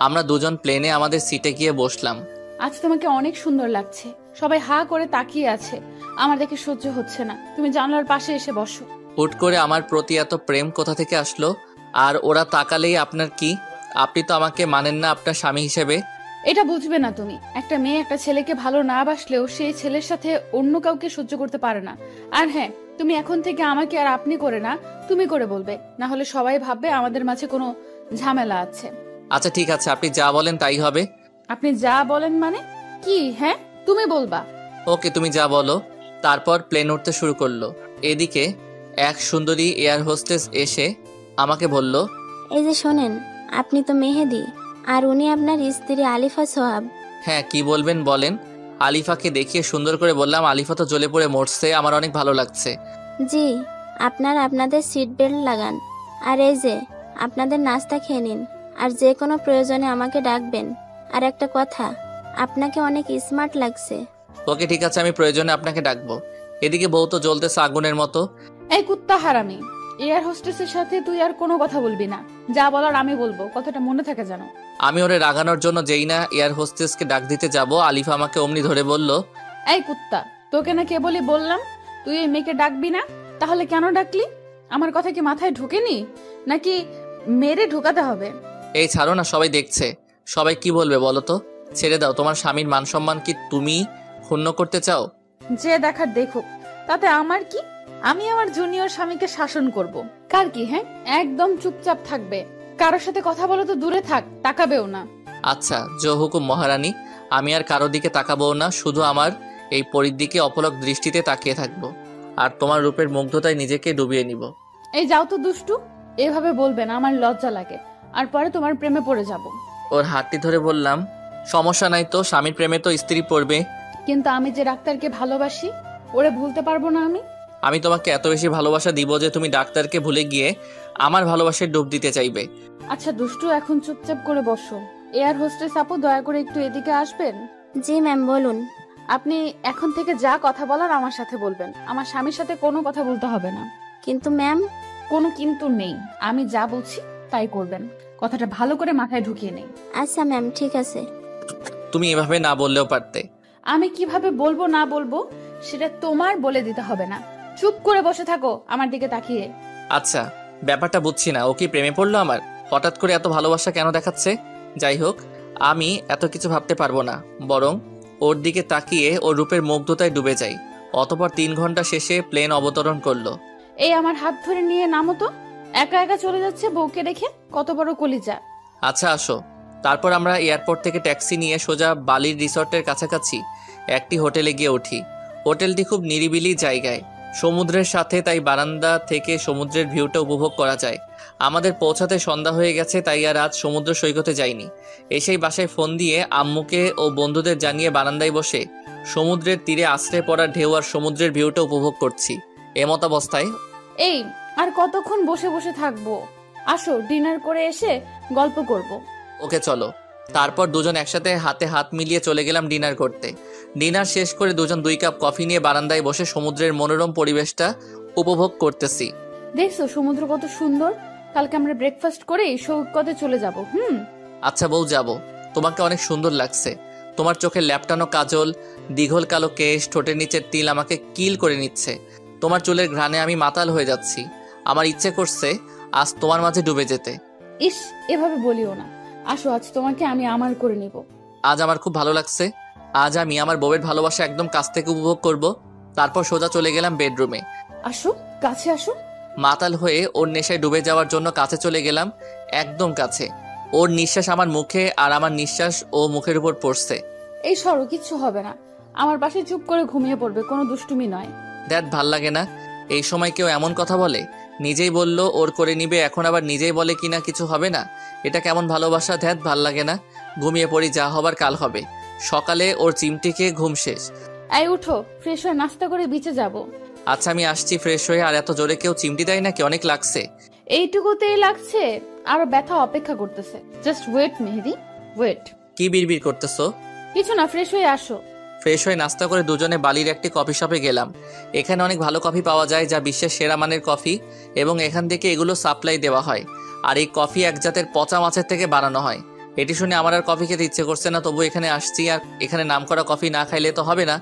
আমরা দুজন প্লেনে আমাদের সিটে গিয়ে বসলাম। আজ তোমাকে অনেক সুন্দর লাগছে। সবাই হা করে তাকিয়ে আছে, আমার দেখে সহ্য হচ্ছে না। তুমি জানলার পাশে এসে বসো। হুট করে আমার প্রতি এত প্রেম কোথা থেকে আসলো? আর ওরা তাকালেই আপনার কি? আপনি তো আমাকে মানেন না আপনার স্বামী হিসেবে। এটা বুঝবে না তুমি। একটা মেয়ে একটা ছেলেকে ভালো না বাসলেও সেই ছেলের সাথে অন্য কাউকে সহ্য করতে পারে না। আর হ্যাঁ, তুমি এখন থেকে আমাকে আর আপনি করে না, তুমি করে বলবে, না হলে সবাই ভাববে আমাদের মাঝে কোনো ঝামেলা আছে। আচ্ছা ঠিক আছে, আপনি যা বলেন তাই হবে। আপনি যা বলেন মানে কি? হ্যাঁ, তুমি বলবা। ওকে, তুমি যা বলো। তারপর প্লেন উঠতে শুরু করলো। এদিকে এক সুন্দরী এয়ার হোস্টেস এসে আমাকে বলল, এই যে শোনেন, আপনি তো মেহেদি, আর উনি আপনার স্ত্রী আলিফা সোহাব। হ্যাঁ, কি বলবেন বলেন। আলিফাকে দেখিয়ে সুন্দর করে বললাম, আলিফা তো জ্বলে পড়ে মরছে, আমার অনেক ভালো লাগছে। জি, আপনাদের সিট বেল্ট লাগান। আর এই যে আপনাদের নাস্তা খেয়ে নিন, আর যে কোনো প্রয়োজনে আমাকে ডাকবেন। আর একটা কথা, আপনাকে অনেক স্মার্ট লাগছে। ওকে ঠিক আছে, আমি প্রয়োজনে আপনাকে ডাকবো। এদিকে বউ তো জ্বলতেছে আগুনের মতো। এই কুত্তা হারামি, এয়ার হোস্টেসের সাথে তুই আর কোনো কথা বলবি না। যা বলার আমি বলবো, কথাটা মনে থাকে যেন। আমি ওরে রাগানোর জন্য যেই না এয়ার হোস্টেসকে ডাক দিতে যাব, আলিফা আমাকে অমনি ধরে বলল, এই কুত্তা, তোকে না কেবলই বললাম তুই এই মেয়েকে ডাকবি না, তাহলে কেন ডাকলি? আমার কথা কি মাথায় ঢুকেনি, নাকি মেরে ঢুকাতে হবে? এই ছাড়ো না, সবাই দেখছে। সবাই কি বলবে বলো তো? ছেড়ে দাও, তোমার স্বামীর মান সম্মান কি তুমি ক্ষুণ্ণ করতে চাও? যে দেখার দেখুক, তাতে আমার কি? আমি আমার জুনিয়র স্বামীকে শাসন করব। কার কি? হ্যাঁ, একদম চুপচাপ থাকবে। কারোর সাথে কথা বলে তো দূরে থাক, তাকাবেও না। আচ্ছা, জো হুকুম মহারানী। আমি আর কারো দিকে তাকাবো না, শুধু আমার এই পরীর দিকে অপলক দৃষ্টিতে তাকিয়ে থাকবো, আর তোমার রূপের মুগ্ধতায় নিজেকে ডুবিয়ে নিব। এই যাও তো দুষ্টু, এভাবে বলবেন, আমার লজ্জা লাগে, আর পরে তোমার প্রেমে পড়ে যাব। ওর হাতটি ধরে বললাম, সমস্যা নাই তো, স্বামীর প্রেমে তো স্ত্রী পড়বে। কিন্তু আমি যে ডাক্তারকে ভালোবাসি, ওরে ভুলতে পারবো না আমি। আমি তোমাকে এত বেশি ভালোবাসা দিব যে তুমি ডাক্তারকে ভুলে গিয়ে আমার ভালোবাসায় ডুব দিতে চাইবে। আচ্ছা দুষ্টু, এখন চুপচাপ করে বসো। এয়ার হোস্টেস আপু, দয়া করে একটু এদিকে আসবেন। জি ম্যাম, বলুন। আপনি এখন থেকে যা কথা বলার আমার সাথে বলবেন, আমার স্বামীর সাথে কোনো কথা বলতে হবে না। কিন্তু ম্যাম। কোনো কিন্তু নেই, আমি যা বলছি তাই করবেন। কথাটা ভালো করে মাথায় ঢুকিয়ে নেই। আচ্ছা ম্যাম, ঠিক আছে। তুমি এভাবে না বললেও পারতে। আমি কিভাবে বলবো না বলবো সেটা তোমার বলে দিতে হবে না। চুপ করে বসে থাকো আমার দিকে তাকিয়ে। আচ্ছা, ব্যাপারটা বুঝছি না, ও কি প্রেমে পড়লো আমার? হঠাৎ করে এত ভালোবাসা কেন দেখাচ্ছে? যাই হোক, আমি এত কিছু ভাবতে পারবো না, বরং ওর দিকে তাকিয়ে ওর রূপের মুগ্ধতায় ডুবে যাই। অতঃপর 3 ঘন্টা শেষে প্লেন অবতরণ করলো। এই আমার হাত ধরে নিয়ে নামো তো। একা একা চলে যাচ্ছে বউকে রেখে, কত বড় কলিজা। আচ্ছা আসো। তারপর আমরা এয়ারপোর্ট থেকে ট্যাক্সি নিয়ে সোজা বালির রিসর্টের কাছাকাছি একটি হোটেলে গিয়ে উঠি। হোটেলটি খুব নিরিবিলি জায়গায়, সমুদ্রের সাথে, তাই বারান্দা থেকে সমুদ্রের ভিউটা উপভোগ করা যায়। আমাদের পৌঁছাতে সন্ধ্যা হয়ে গেছে, তাই আর আজ সমুদ্র সৈকতে যাইনি। এসেই বাসায় ফোন দিয়ে আম্মুকে ও বন্ধুদের জানিয়ে বারান্দায় বসে সমুদ্রের তীরে আশ্রয় পড়া ঢেউ আর সমুদ্রের ভিউটা উপভোগ করছি। এমত অবস্থায়, এই আর কতক্ষণ বসে বসে থাকবো? আসো, ডিনার করে এসে গল্প করব। ওকে চলো। তারপর দুজন একসাথে হাতে হাত মিলিয়ে চলে গেলাম ডিনার করতে। ডিনার শেষ করে দুজন 2 কাপ কফি নিয়ে বারান্দায় বসে সমুদ্রের মনোরম পরিবেশটা উপভোগ করতেছি। দেখছো সমুদ্র কত সুন্দর? কালকে আমরা ব্রেকফাস্ট করেই সৈকতে চলে যাব। আচ্ছা বউ, যাব। তোমাকে অনেক সুন্দর লাগছে। তোমার চোখের ল্যাপটানো কাজল, দীঘল কালো কেশ, ঠোঁটের নিচের তিল আমাকে কিল করে নিচ্ছে। তোমার চুলের ঘ্রাণে আমি মাতাল হয়ে যাচ্ছি। আমার ইচ্ছে করছে আজ তোমার মাঝে ডুবে যেতে। ইস, এভাবে বলিও না। আসো, আজ তোমাকে আমি আমার করে নিব। আজ আমার খুব ভালো লাগছে। আজ আমি আমার বউয়ের ভালোবাসা একদম কাছ থেকে উপভোগ করব। তারপর সোজা চলে গেলাম বেডরুমে। আসো, কাছে আসো। মাতাল হয়ে ওর নেশায় ডুবে যাওয়ার জন্য কাছে চলে গেলাম, একদম কাছে। ওর নিঃশ্বাস আমার মুখে আর আমার নিঃশ্বাস ও মুখের উপর পড়ছে। এই সরো, কিচ্ছু হবে না। আমার পাশে চুপ করে ঘুমিয়ে পড়বে, কোনো দুষ্টুমি নয়। দ্যাট ভাল লাগে না। এই সময় কেউ এমন কথা বলে? নিজেই বললো ওর করে নিবে, এখন আবার নিজেই বলে কিনা কিছু হবে না। এটা কেমন ভালোবাসা? ধ্যাত, ভাল লাগে না। ঘুমিয়ে পড়ি, যা হবার কাল হবে। সকালে ওর চিমটি খেয়ে ঘুম শেষ। এই উঠো, ফ্রেশ হয়ে নাস্তা করে বিচে যাব। আচ্ছা আমি আসছি ফ্রেশ হয়ে। আর এত জোরে কেউ চিমটি দেয় নাকি? অনেক লাগছে। এইটুকুতেই লাগছে, আর ব্যথা অপেক্ষা করতেছে। জাস্ট ওয়েট মেহেদি, ওয়েট। কি বিড়বিড় করতেছো? কিছু না, ফ্রেশ হয়ে আসো। ফ্রেশ হয়ে নাস্তা করে দুজনে বালির একটি কফি শপে গেলাম। এখানে অনেক ভালো কফি পাওয়া যায়, যা বিশ্বের সেরা মানের কফি, এবং এখান থেকে এগুলো সাপ্লাই দেওয়া হয়। আর এই কফি এক জাতের পচা মাছের থেকে বানানো হয়। এটি শুনে আমার আর কফি খেতে ইচ্ছে করছে না, তবু এখানে আসছি, আর এখানে নামকরা কফি না খাইলে তো হবে না।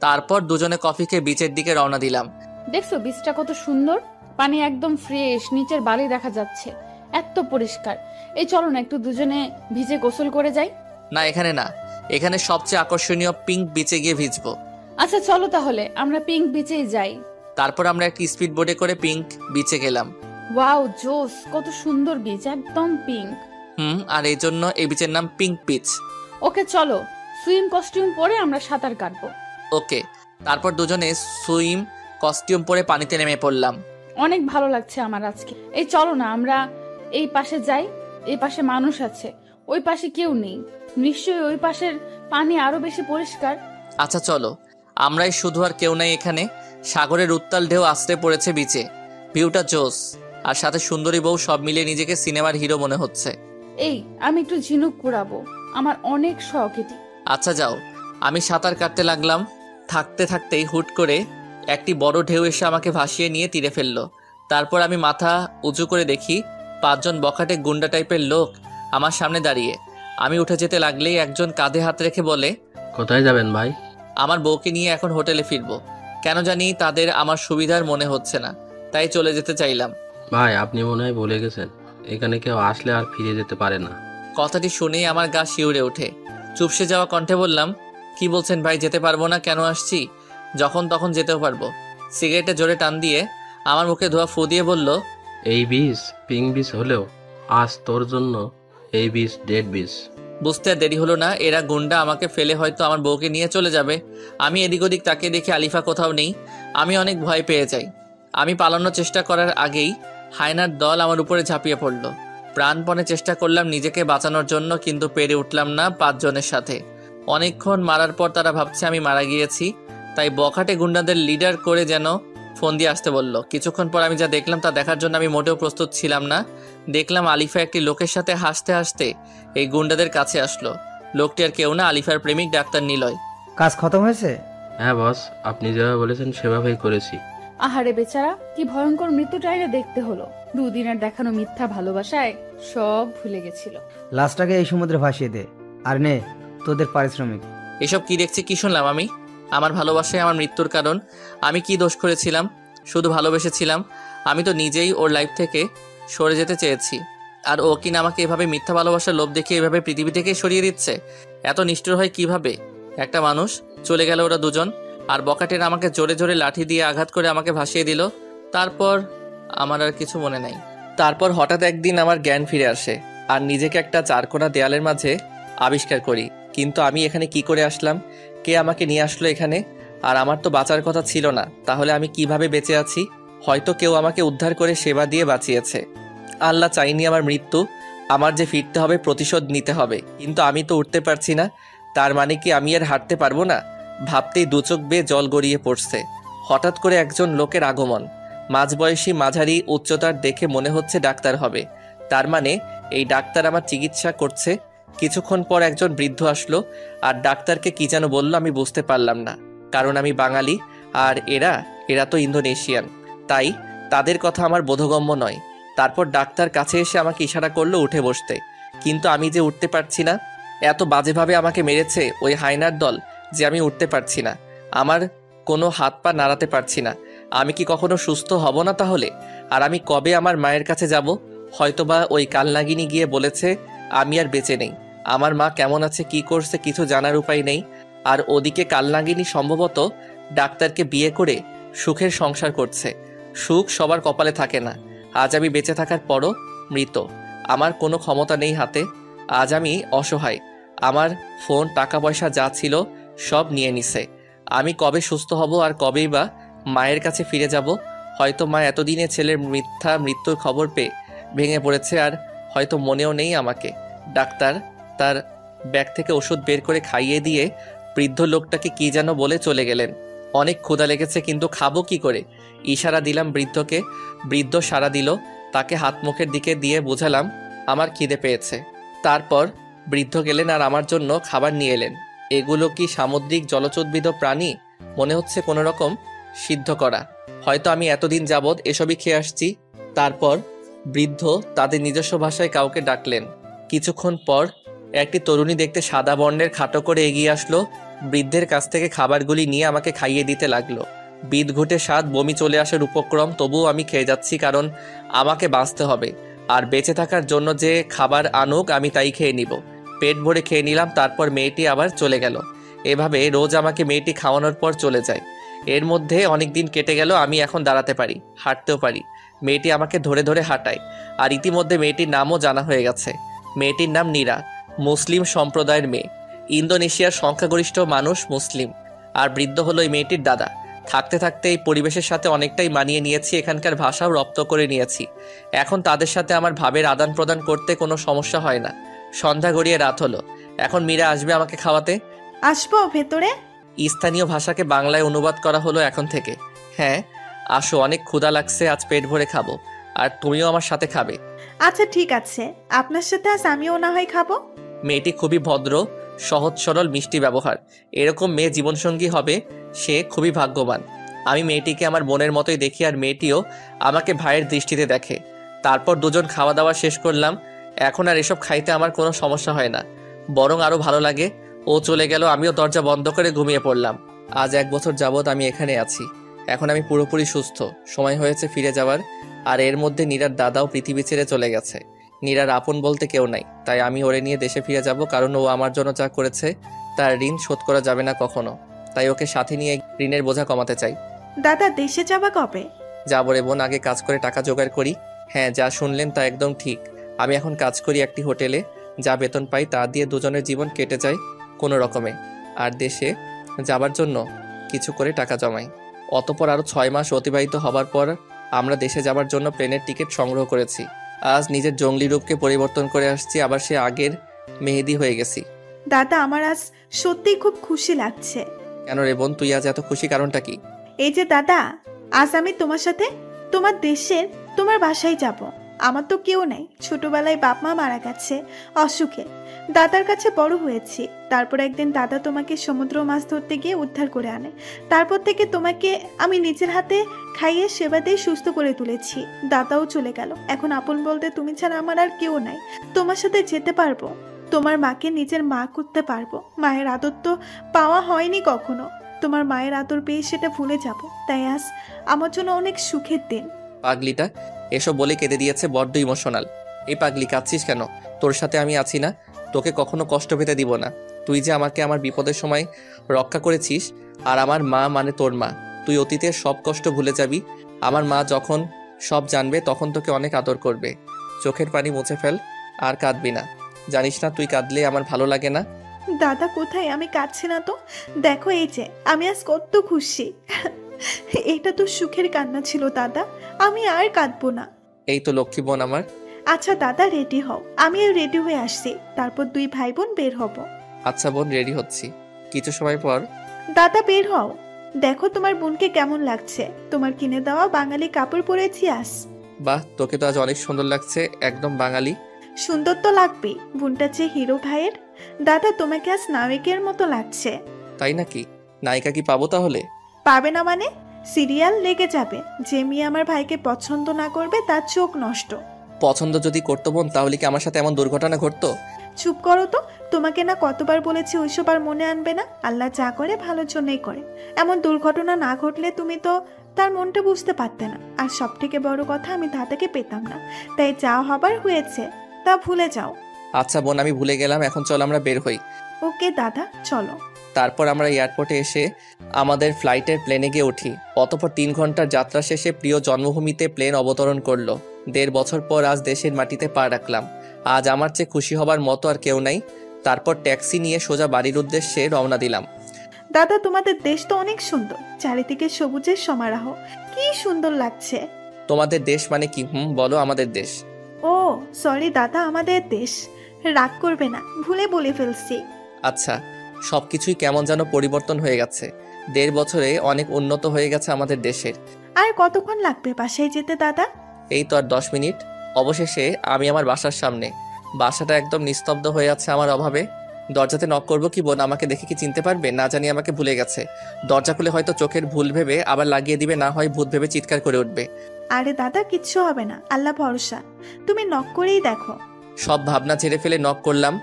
তারপর দুজনে কফি খেয়ে বিচের দিকে রওনা দিলাম। দেখছো বিচটা কত সুন্দর? পানি একদম ফ্রেশ, নিচের বালি দেখা যাচ্ছে, এত পরিষ্কার। এই চলো না একটু দুজনে ভিজে গোসল করে যাই। না, এখানে না, এখানে সবচেয়ে আকর্ষণীয় পিঙ্ক বিচে গিয়ে ভিজবো। আচ্ছা চলো তাহলে আমরা পিঙ্ক বিচেই যাই। তারপর আমরা একটি স্পিড বোটে করে পিঙ্ক বিচে গেলাম। ওয়াও, জোস, কত সুন্দর বিচ, একদম পিঙ্ক। আর এই জন্য এই বিচের নাম পিঙ্ক বিচ। ওকে চলো, সুইম কস্টিউম পরে আমরা সাঁতার কাটবো। ওকে। তারপর দুজনে সুইম কস্টিউম পরে পানিতে নেমে পড়লাম। অনেক ভালো লাগছে আমার আজকে। এই চলো না আমরা এই পাশে যাই, এই পাশে মানুষ আছে, ওই পাশে কেউ নেই। নিশ্চয়ই ওই পাশের পানি আরো বেশি পরিষ্কার। আচ্ছা চলো, আমরাই শুধু, আর কেউ নাই এখানে। সাগরের উত্তাল ঢেউ আশ্রে পড়েছে বিচে, ভিউটা জোস, আর সাথে সুন্দরী বউ, সব মিলিয়ে নিজেকে সিনেমার হিরো মনে হচ্ছে। এই, আমি একটু ঝিনুক কুড়াবো, আমার অনেক শখ এটি। আচ্ছা যাও। আমি সাঁতার কাটতে লাগলাম। থাকতে থাকতেই হুট করে একটি বড় ঢেউ এসে আমাকে ভাসিয়ে নিয়ে তীরে ফেললো। তারপর আমি মাথা উঁচু করে দেখি 5 জন বখাটে গুন্ডা টাইপের লোক আমার সামনে দাঁড়িয়ে। আমি উঠে যেতে লাগলেই একজন কাঁধে হাত রেখে বলে, কোথায় যাবেন ভাই? আমার বউকে নিয়ে এখন হোটেলে ফিরবো। কেন জানি তাদের আমার সুবিধার মনে হচ্ছে না, তাই চলে যেতে চাইলাম। ভাই, আপনি মনে হয় ভুলে গেছেন, এখানে কেউ আসলে আর ফিরে যেতে পারে না। কথাটি শুনেই আমার গা শিউরে ওঠে। চুপসে যাওয়া কণ্ঠে বললাম, কি বলছেন ভাই? যেতে পারবো না? কেন আসছি? যখন তখন যেতেও পারবো। সিগারেটে জোরে টান দিয়ে আমার মুখে ধোয়া ফু দিয়ে বলল, এই বিষ পিঙ্ক বিষ হলেও আজ তোর জন্য এই বিষ ডেড বিষ। বুঝতে আর দেরি হলো না, এরা গুন্ডা আমাকে ফেলে হয়তো আমার বউকে নিয়ে চলে যাবে। আমি এদিক ওদিক তাকিয়ে দেখি আলিফা কোথাও নেই। আমি অনেক ভয় পেয়ে যাই। আমি পালানোর চেষ্টা করার আগেই হায়নার দল আমার উপরে ঝাঁপিয়ে পড়ল। প্রাণপণে চেষ্টা করলাম নিজেকে বাঁচানোর জন্য, কিন্তু পেরে উঠলাম না 5 জনের সাথে। অনেকক্ষণ মারার পর তারা ভাবছে আমি মারা গিয়েছি, তাই বখাটে গুন্ডাদের লিডার করে যেন ফোন দিয়ে আসতে বলল। কিছুক্ষণ পর আমি যা দেখলাম তা দেখার জন্য আমি মোটেও প্রস্তুত ছিলাম না। দেখলাম আলিফা একটি লোকের সাথে হাসতে হাসতে এই গুন্ডাদের কাছে আসলো। লোকটি আর কেউ না, আলিফার প্রেমিক ডাক্তার নিলয়। কাজ খতম হয়েছে? হ্যাঁ বস, আপনি যেভাবে বলেছেন সেভাবেই করেছি। আহারে বেচারা, কি ভয়ঙ্কর মৃত্যুটাইরে দেখতে হলো। 2 দিনের দেখানো মিথ্যা ভালোবাসায় সব ভুলে গেছিল। লাশটাকে এই সমুদ্রে ভাসিয়ে দে, আর নে তোদের পারিশ্রমিক। এসব কি দেখছি, কি শুনলাম আমি? আমার ভালোবাসায় আমার মৃত্যুর কারণ? আমি কি দোষ করেছিলাম? শুধু ভালোবেসেছিলাম। আমি তো নিজেই ওর লাইফ থেকে সরে যেতে চেয়েছি, আর ও কিনা আমাকে এভাবে মিথ্যা ভালোবাসার লোভ দেখিয়ে এভাবে পৃথিবী থেকে সরিয়ে দিচ্ছে। এত নিষ্ঠুর হয় কিভাবে একটা মানুষ? চলে গেল ওরা 2 জন, আর বকাটেরা আমাকে জোরে জোরে লাঠি দিয়ে আঘাত করে আমাকে ভাসিয়ে দিল। তারপর আমার আর কিছু মনে নাই। তারপর হঠাৎ একদিন আমার জ্ঞান ফিরে আসে, আর নিজেকে একটা চারকোনা দেয়ালের মাঝে আবিষ্কার করি। কিন্তু আমি এখানে কি করে আসলাম? কে আমাকে নিয়ে আসলো এখানে? আর আমার তো বাঁচার কথা ছিল না, তাহলে আমি কিভাবে বেঁচে আছি? হয়তো কেউ আমাকে উদ্ধার করে সেবা দিয়ে বাঁচিয়েছে। আল্লাহ চাইনি আমার মৃত্যু। আমার যে ফিরতে হবে, প্রতিশোধ নিতে হবে। কিন্তু আমি তো উঠতে পারছি না। তার মানে কি আমি আর হাঁটতে পারবো না? ভাবতেই 2 চোখ বেয়ে জল গড়িয়ে পড়ছে। হঠাৎ করে একজন লোকের আগমন। মাঝবয়সী, মাঝারি উচ্চতার, দেখে মনে হচ্ছে ডাক্তার হবে। তার মানে এই ডাক্তার আমার চিকিৎসা করছে। কিছুক্ষণ পর একজন বৃদ্ধ আসলো, আর ডাক্তারকে কি যেন বলল আমি বুঝতে পারলাম না, কারণ আমি বাঙালি আর এরা তো ইন্দোনেশিয়ান, তাই তাদের কথা আমার বোধগম্য নয়। তারপর ডাক্তার কাছে এসে আমাকে ইশারা করলো উঠে বসতে, কিন্তু আমি যে উঠতে পারছি না। এত বাজেভাবে আমাকে মেরেছে ওই হায়নার দল যে আমি উঠতে পারছি না। আমার কোনো হাত পা নাড়াতে পারছি না। আমি কি কখনো সুস্থ হব না তাহলে? আর আমি কবে আমার মায়ের কাছে যাব? হয়তোবা ওই কালনাগিনী গিয়ে বলেছে আমি আর বেঁচে নেই। আমার মা কেমন আছে, কি করছে, কিছু জানার উপায় নেই। আর ওদিকে কালনাগিনী সম্ভবত ডাক্তারকে বিয়ে করে সুখের সংসার করছে। সুখ সবার কপালে থাকে না। আজ আমি বেঁচে থাকার পরও মৃত। আমার কোনো ক্ষমতা নেই হাতে। আজ আমি অসহায়। আমার ফোন, টাকা পয়সা যা ছিল সব নিয়ে নিছে। আমি কবে সুস্থ হব, আর কবেই বা মায়ের কাছে ফিরে যাব? হয়তো মা এতদিনে ছেলের মিথ্যা মৃত্যুর খবর পেয়ে ভেঙে পড়েছে, আর হয়তো মনেও নেই আমাকে। ডাক্তার তার ব্যাগ থেকে ওষুধ বের করে খাইয়ে দিয়ে বৃদ্ধ লোকটাকে কি যেন বলে চলে গেলেন। অনেক ক্ষুধা লেগেছে, কিন্তু খাবো কি করে? ইশারা দিলাম বৃদ্ধকে। বৃদ্ধ সাড়া দিল। তাকে হাত মুখের দিকে দিয়ে বোঝালাম আমার খিদে পেয়েছে। তারপর বৃদ্ধ গেলেন আর আমার জন্য খাবার নিয়ে এলেন। এগুলো কি সামুদ্রিক জলচোদ্ভিদ প্রাণী? মনে হচ্ছে কোনো রকম সিদ্ধ করা। হয়তো আমি এতদিন যাবৎ এসবই খেয়ে আসছি। তারপর বৃদ্ধ তাদের নিজস্ব ভাষায় কাউকে ডাকলেন। কিছুক্ষণ পর একটি তরুণী দেখতে সাদা বর্ণের খাটো করে এগিয়ে আসলো। বৃদ্ধের কাছ থেকে খাবারগুলি নিয়ে আমাকে খাইয়ে দিতে লাগলো। বিদঘুটে স্বাদ, বমি চলে আসার উপক্রম, তবুও আমি খেয়ে যাচ্ছি, কারণ আমাকে বাঁচতে হবে। আর বেঁচে থাকার জন্য যে খাবার আনুক আমি তাই খেয়ে নিব। পেট ভরে খেয়ে নিলাম। তারপর মেয়েটি আবার চলে গেল। এভাবে রোজ আমাকে মেয়েটি খাওয়ানোর পর চলে যায়। এর মধ্যে অনেক দিন কেটে গেল। আমি এখন দাঁড়াতে পারি, হাঁটতেও পারি। মেয়েটি আমাকে ধরে ধরে হাঁটায়। আর ইতিমধ্যে মেয়েটির নামও জানা হয়ে গেছে। মেয়েটির নাম নীরা, মুসলিম সম্প্রদায়ের মেয়ে। ইন্দোনেশিয়ার সংখ্যাগরিষ্ঠ মানুষ মুসলিম। আর বৃদ্ধ হলো এই মেয়েটির দাদা। থাকতে থাকতে এই পরিবেশের সাথে অনেকটাই মানিয়ে নিয়েছি। এখানকার ভাষাও রপ্ত করে নিয়েছি। এখন তাদের সাথে আমার ভাবের আদান প্রদান করতে কোনো সমস্যা হয় না। সন্ধ্যা গড়িয়ে রাত হলো। এখন মীরা আসবে আমাকে খাওয়াতে। আসবো ভেতরে? স্থানীয় ভাষাকে বাংলায় অনুবাদ করা হলো এখন থেকে। হ্যাঁ আসো, অনেক ক্ষুধা লাগছে, আজ পেট ভরে খাবো, আর তুমিও আমার সাথে খাবে। আচ্ছা ঠিক আছে, আপনার সাথে আজ আমিও না হয় খাবো। মেয়েটি খুবই ভদ্র, সহজ সরল, মিষ্টি ব্যবহার। এরকম মেয়ে জীবনসঙ্গী হবে সে খুবই ভাগ্যবান। আমি মেয়েটিকে আমার বোনের মতোই দেখি, আর মেয়েটিও আমাকে ভাইয়ের দৃষ্টিতে দেখে। তারপর দুজন খাওয়া দাওয়া শেষ করলাম। এখন আর এসব খাইতে আমার কোনো সমস্যা হয় না, বরং আরো ভালো লাগে। ও চলে গেল, আমিও দরজা বন্ধ করে ঘুমিয়ে পড়লাম। আজ 1 বছর যাবৎ আমি এখানে আছি। এখন আমি পুরোপুরি সুস্থ, সময় হয়েছে ফিরে যাওয়ার। আর এর মধ্যে নীরার দাদাও পৃথিবী ছেড়ে চলে গেছে। নীরার আপন বলতে কেউ নাই, তাই আমি ওরে নিয়ে দেশে ফিরে যাব, কারণ ও আমার জন্য যা করেছে তার ঋণ শোধ করা যাবে না কখনো। তাই ওকে সাথে নিয়ে ঋণের বোঝা কমাতে চাই। দাদা দেশে যাবা কবে? যাবো রে বোন, আগে কাজ করে টাকা জোগাড় করি। হ্যাঁ, যা শুনলেন তা একদম ঠিক। আমি এখন কাজ করি একটি হোটেলে, যা বেতন পাই তা দিয়ে দুজনের জীবন কেটে যায় কোনো রকমে। আর দেশে যাবার জন্য কিছু করে টাকা জমাই। অতপর আরও 6 মাস অতিবাহিত হবার পর আমরা দেশে যাবার জন্য প্লেনের টিকিট সংগ্রহ করেছি। আজ নিজের জঙ্গলি রূপকে পরিবর্তন করে আসছি, আবার সে আগের মেহেদি হয়ে গেছি। দাদা আমার আজ সত্যিই খুব খুশি লাগছে। কেন রে বোন, তুই আজ এত খুশি, কারণটা কি? এই যে দাদা, আজ আমি তোমার সাথে তোমার দেশের তোমার বাসায় যাব। আমার তো কেউ নেই, ছোটবেলায় বাপ মা মারা গেছে অসুখে। দাদার কাছে বড় হয়েছি। তারপর একদিন দাদা তোমাকে সমুদ্র মাছ ধরতে গিয়ে উদ্ধার করে আনে। তারপর থেকে তোমাকে আমি নিজের হাতে খাইয়ে সেবা দিয়ে সুস্থ করে তুলেছি। দাদাও চলে গেল, এখন আপন বলতে তুমি ছাড়া আমার আর কেউ নাই। তোমার সাথে যেতে পারবো, তোমার মাকে নিজের মা করতে পারবো। মায়ের আদর তো পাওয়া হয়নি কখনো, তোমার মায়ের আদর পেয়ে সেটা ভুলে যাব। তাই আজ আমার জন্য অনেক সুখের দিন। পাগলিটা এসব বলে কেঁদে দিয়েছে, বড্ড ইমোশনাল। এই পাগলি, কাঁদছিস কেন? তোর সাথে আমি আছি না, তোকে কখনো কষ্ট পেতে দিব না। তুই যে আমাকে আমার বিপদের সময় রক্ষা করেছিস, আর আমার মা মানে তোর মা। তুই অতীতের সব কষ্ট ভুলে যাবি। আমার মা যখন সব জানবে তখন তোকে অনেক আদর করবে। চোখের পানি মুছে ফেল, আর কাঁদবি না। জানিস না তুই কাঁদলে আমার ভালো লাগে না। দাদা কোথায়? আমি কাঁদছি না তো। দেখো এই যে আমি আজ কত খুশি। এটা তো সুখের কান্না ছিল দাদা, আমি আর কাঁদবো না। এই তো লক্ষ্মী বোন আমার। আচ্ছা দাদা রেডি হও, আমিও রেডি হয়ে আসছি। তারপর 2 ভাই বোন বের হব। আচ্ছা বোন, রেডি হচ্ছি। কিছু সময় পর দাদা বের হও, দেখো তোমার বোনকে কেমন লাগছে। তোমার কিনে দেওয়া বাঙালি কাপড় পরেছি আজ। বাহ, তোকে তো আজ অনেক সুন্দর লাগছে, একদম বাঙালি। সুন্দর তো লাগবে, বোনটা যে হিরো ভাইয়ের। দাদা তোমাকে আজ নায়িকের মতো লাগছে। তাই নাকি? নায়িকা কি পাবো তাহলে? পাবে না মানে? সিরিয়াল লেগে যাবে। যে মেয়ে আমার ভাইকে পছন্দ না করবে তার চোখ নষ্ট। পছন্দ যদি করতো বোন, তাহলে কি আমার সাথে এমন দুর্ঘটনা ঘটতো? চুপ করো তো, তোমাকে না কতবার বলেছি ওইসব আর মনে আনবে না। আল্লাহ যা করে ভালোর জন্যই করে। এমন দুর্ঘটনা না ঘটলে তুমি তো তার মনটা বুঝতে পারতে না। আর সব থেকে বড় কথা, আমি দাদাকে পেতাম না, তাই যা হবার হয়েছে তা ভুলে যাও। আচ্ছা বোন, আমি ভুলে গেলাম। এখন চল আমরা বের হই। ওকে দাদা চলো। তারপর আমরা এয়ারপোর্টে এসে আমাদের ফ্লাইটের প্লেনে গিয়ে উঠি। অতঃপর 3 ঘন্টার যাত্রা শেষে প্রিয় জন্মভূমিতে প্লেন অবতরণ করলো। 1.5 বছর পর আজ দেশের মাটিতে পা রাখলাম। আজ আমার চেয়ে খুশি হবার মতো আর কেউ নাই। তারপর ট্যাক্সি নিয়ে সোজা বাড়ির উদ্দেশ্যে রওনা দিলাম। দাদা তোমাদের দেশ তো অনেক সুন্দর, চারিদিকে সবুজের সমারোহ, কি সুন্দর লাগছে। তোমাদের দেশ মানে কি? বলো, আমাদের দেশ। ও সরি দাদা, আমাদের দেশ। রাগ করবে না, ভুলে বলে ফেলছি। আচ্ছা, সবকিছুই কেমন যেন পরিবর্তন হয়ে গেছে। 1.5 বছরে অনেক উন্নত হয়ে গেছে আমাদের দেশের। আর কতক্ষণ লাগবে বাসায় যেতে দাদা? এই তো আর 10 মিনিট। অবশেষে আমি আমার বাসার সামনে। বাসাটা একদম নিস্তব্ধ হয়ে আছে আমার অভাবে। দরজাতে নক করবো কি বোন আমাকে দেখে কি চিনতে পারবে? না জানি আমাকে ভুলে গেছে। দরজা খুলে হয়তো চোখের ভুল ভেবে আবার লাগিয়ে দিবে, না হয় ভূত ভেবে চিৎকার করে উঠবে। আরে দাদা কিচ্ছু হবে না, আল্লাহ ভরসা। তুমি নক করেই দেখো। সব ভাবনা ছেড়ে ফেলে নক করলাম।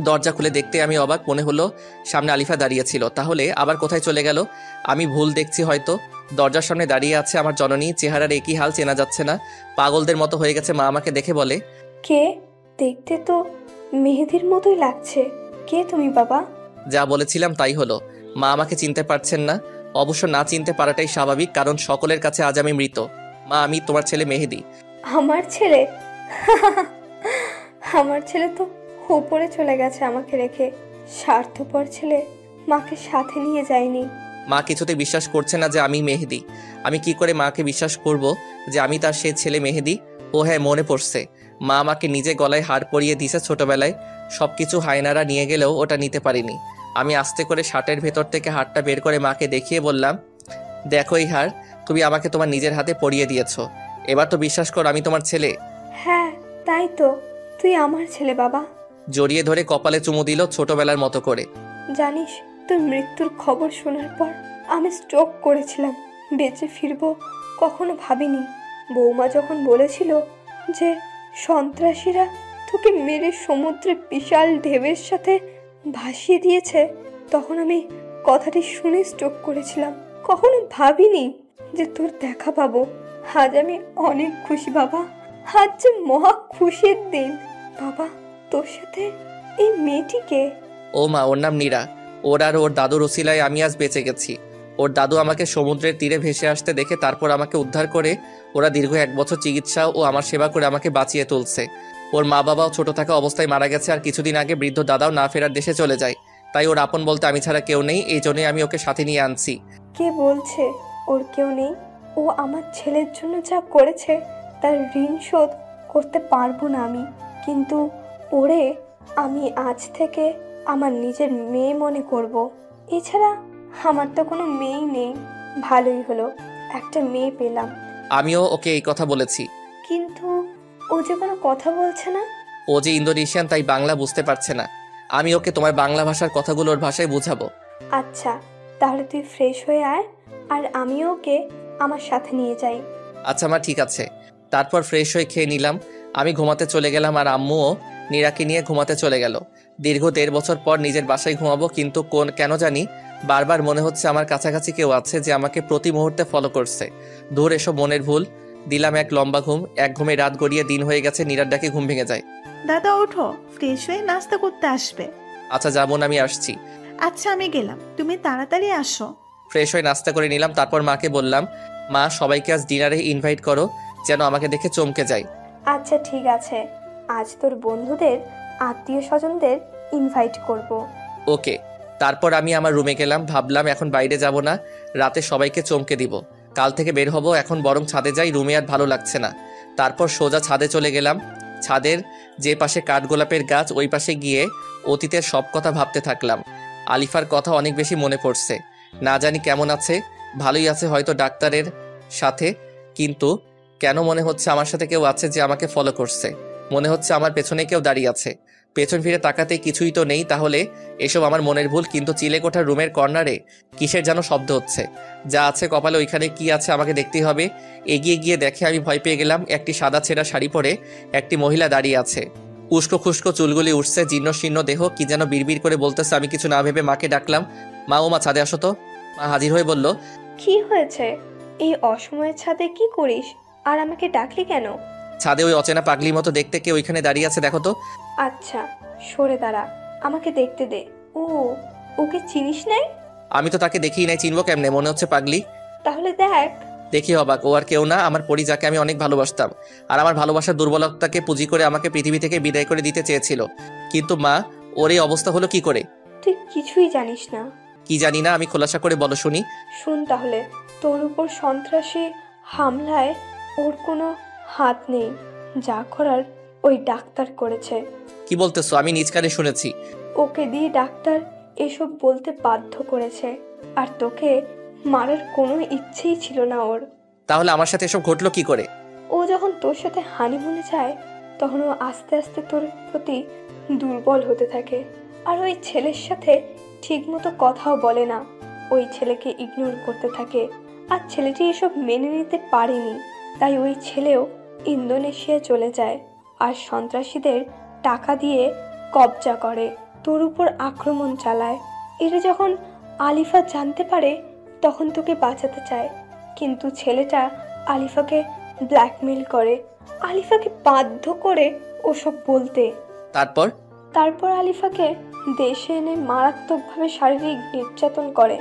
দরজা খুলে দেখতে আমি অবাক, মনে হলো সামনে আলিফা দাঁড়িয়ে ছিল। তাহলে আবার কোথায় চলে গেল? আমি ভুল দেখছি হয়তো। দরজার সামনে দাঁড়িয়ে আছে আমার জননী। চেহারার একই হাল, চেনা যাচ্ছে না। পাগলদের মতো হয়ে গেছে। মা আমাকে দেখে বলে, কে? দেখতে তো মেহেদির মতোই লাগছে। কে তুমি বাবা? যা বলেছিলাম তাই হলো। মা আমাকে চিনতে পারছেন না। অবশ্য না চিনতে পারাটাই স্বাভাবিক, কারণ সকলের কাছে আজ আমি মৃত। মা, আমি তোমার ছেলে মেহেদি। আমার ছেলে? আমার ছেলে তো উপরে চলে গেছে আমাকে রেখে। স্বার্থপর ছেলে, মাকে সাথে নিয়ে যায়নি। মা কিছুতে বিশ্বাস করছে না যে আমি মেহেদি। আমি কি করে মাকে বিশ্বাস করব যে আমি তার সেই ছেলে মেহেদি? ও হ্যাঁ, মনে পড়ছে। মা আমাকে নিজে গলায় হার পরিয়ে দিয়েছে ছোটবেলায়। সব কিছু হায়নারা নিয়ে গেলেও ওটা নিতে পারিনি। আমি আস্তে করে শার্টের ভেতর থেকে হারটা বের করে মাকে দেখিয়ে বললাম, দেখো এই হার, তুমি আমাকে তোমার নিজের হাতে পরিয়ে দিয়েছো। এবার তো বিশ্বাস করো আমি তোমার ছেলে। হ্যাঁ তাই তো, তুই আমার ছেলে বাবা। জড়িয়ে ধরে কপালে চুমু দিল ছোটবেলার মতো করে। জানিস, তোর মৃত্যুর খবর শোনার পর আমি স্ট্রোক করেছিলাম। বেঁচে ফিরবো কখনো ভাবিনি। বৌমা যখন বলেছিল যে সন্ত্রাসীরা তোকে মেরে সমুদ্রে বিশাল ঢেউয়ের সাথে ভাসিয়ে দিয়েছে, তখন আমি কথাটি শুনে স্ট্রোক করেছিলাম। কখনো ভাবিনি যে তোর দেখা পাবো। আজ আমি অনেক খুশি বাবা, আজ যে মহা খুশির দিন। বাবা, তোর সাথে এই মেয়েটিকে? ও মা, ওর নাম নীরা। ওর আর ওর দাদুর ওসিলায় আমি আজ বেঁচে গেছি। ওর দাদু আমাকে সমুদ্রের তীরে ভেসে আসতে দেখে তারপর আমাকে উদ্ধার করে ওরা দীর্ঘ 1 বছর চিকিৎসা ও আমার সেবা করে আমাকে বাঁচিয়ে তুলছে। ওর মা বাবাও ছোট থাকা অবস্থায় মারা গেছে, আর কিছুদিন আগে বৃদ্ধ দাদাও না ফেরার দেশে চলে যায়। তাই ওর আপন বলতে আমি ছাড়া কেউ নেই, এই জন্যই আমি ওকে সাথে নিয়ে আনছি। কে বলছে ওর কেউ নেই? ও আমার ছেলের জন্য যা করেছে তার ঋণ শোধ করতে পারবো না আমি, কিন্তু ওরে আমি আজ থেকে আমার নিজের মেয়ে মনে করব। এছাড়া আমার তো কোনো মেয়েই নেই। ভালোই হলো, একটা মেয়ে পেলাম। আমিও ওকে এই কথা বলেছি। কিন্তু ও যে কোনো কথা বলছে না। ও যে ইন্দোনেশিয়ান, তাই বাংলা বুঝতে পারছে না। আমি ওকে তোমার বাংলা ভাষার কথাগুলো ওর ভাষায় বুঝাবো। আচ্ছা, তাহলে তুই ফ্রেশ হয়ে আয়, আর আমিও ওকে আমার সাথে নিয়ে যাই। আচ্ছা মা, ঠিক আছে। তারপর ফ্রেশ হয়ে খেয়ে নিলাম। আমি ঘুমাতে চলে গেলাম, আর আম্মুও নীরাকে নিয়ে ঘুমাতে চলে গেল। দীর্ঘ 1.5 বছর পর নিজের বাসায় ঘুমাবো, কিন্তু কেন জানি বারবার মনে হচ্ছে আমার কাছাকাছি কেউ আছে যে আমাকে প্রতি মুহূর্তে ফলো করছে। দূর এসব মনের ভুল। দিলাম এক লম্বা ঘুম। এক ঘুমে রাত গড়িয়ে দিন হয়ে গেছে। নীরার ডাকে ঘুম ভেঙে যায়। দাদা ওঠো, ফ্রেশ হয়ে নাস্তা করতে আসবে। আচ্ছা যাবো না, আমি আসছি। আচ্ছা আমি গেলাম, তুমি তাড়াতাড়ি আসো। ফ্রেশ হয়ে নাস্তা করে নিলাম। তারপর মাকে বললাম, মা সবাইকে আজ ডিনারে ইনভাইট করো, যেন আমাকে দেখে চমকে যায়। আচ্ছা ঠিক আছে, আজ তোর বন্ধুদের আত্মীয় স্বজনদের ইনভাইট করব। ওকে। তারপর আমি আমার রুমে গেলাম। ভাবলাম এখন বাইরে যাব না, রাতে সবাইকে চমকে দিব। কাল থেকে বের হব, এখন বরং ছাদে যাই, রুমে আর ভালো লাগছে না। তারপর সোজা ছাদে চলে গেলাম। ছাদের যে পাশে কাঠগোলাপের গাছ, ওই পাশে গিয়ে অতীতের সব কথা ভাবতে থাকলাম। আলিফার কথা অনেক বেশি মনে পড়ছে। না জানি কেমন আছে, ভালোই আছে হয়তো ডাক্তারের সাথে, কিন্তু কেন মনে হচ্ছে আমার সাথে কেউ আছে যে আমাকে ফলো করছে। মনে হচ্ছে আমার পেছনে কেউ দাঁড়িয়ে আছে। পেছন ফিরে তাকাতে কিছুই তো নেই, তাহলে এসব আমার মনের ভুল। কিন্তু চিলেকোঠার রুমের কর্নারে কিসের যেন শব্দ হচ্ছে। যা আছে কপালে, ওইখানে কি আছে আমাকে দেখতেই হবে। এগিয়ে গিয়ে দেখে আমি ভয় পেয়ে গেলাম। একটি সাদা ছেঁড়া শাড়ি পরে একটি মহিলা দাঁড়িয়ে আছে। উস্কো খুস্কো চুলগুলি উঠছে, জীর্ণ শীর্ণ দেহ, কি যেন বিড়বিড় করে বলতেছে। আমি কিছু না ভেবে মাকে ডাকলাম, মা ও মা ছাদে আসো তো। মা হাজির হয়ে বলল, কি হয়েছে? এই অসময়ের ছাদে কি করিস, আর আমাকে ডাকলি কেন? ছাদে ওই অচেনা পাগলির মতো দেখতে কে ওইখানে দাঁড়িয়ে আছে দেখো তো। আচ্ছা সরে দাঁড়া, আমাকে দেখতে দে। ও, ওকে চিনিস নাই? আমি তো তাকে দেখিই নাই, চিনবো কেমনে? মনে হচ্ছে পাগলি। তাহলে দেখ। দেখি অবাক, ও আর কেউ না, আমার পরি, যাকে আমি অনেক ভালোবাসতাম। আর আমার ভালোবাসার দুর্বলতাকে পুঁজি করে আমাকে পৃথিবী থেকে বিদায় করে দিতে চেয়েছিল। কিন্তু মা, ওর এই অবস্থা হলো কি করে? তুই কিছুই জানিস না। কি জানি না, আমি খোলাসা করে বলো শুনি। শুন তাহলে, তোর উপর সন্ত্রাসী হামলায় ওর কোনো হাত নেই। যা করার ওই ডাক্তার করেছে। কি বলতেছো? আমি নিজ কানে শুনেছি। ওকে দিয়ে ডাক্তার এসব বলতে বাধ্য করেছে, আর তোকে মারার কোনো ইচ্ছেই ছিল না ওর। তাহলে আমার সাথে এসব ঘটলো কি করে? ও যখন তোর সাথে হানিমুনে যায়, তখন ও আস্তে আস্তে তোর প্রতি দুর্বল হতে থাকে। আর ওই ছেলের সাথে ঠিকমতো কথাও বলে না, ওই ছেলেকে ইগনোর করতে থাকে। আর ছেলেটি এসব মেনে নিতে পারেনি, তাই ওই ছেলেও ইন্দোনেশিয়া চলে যায় আর সন্ত্রাসীদের টাকা দিয়ে কবজা করে, তোর উপর আক্রমণ চালায়। এটা যখন আলিফা জানতে পারে, তখন তোকে বাঁচাতে চায়, কিন্তু ছেলেটা আলিফাকে ব্ল্যাকমেল করে, আলিফাকে বাধ্য করে ওসব বলতে। তারপর আলিফাকে দেশে এনে মারাত্মকভাবে শারীরিক নির্যাতন করে।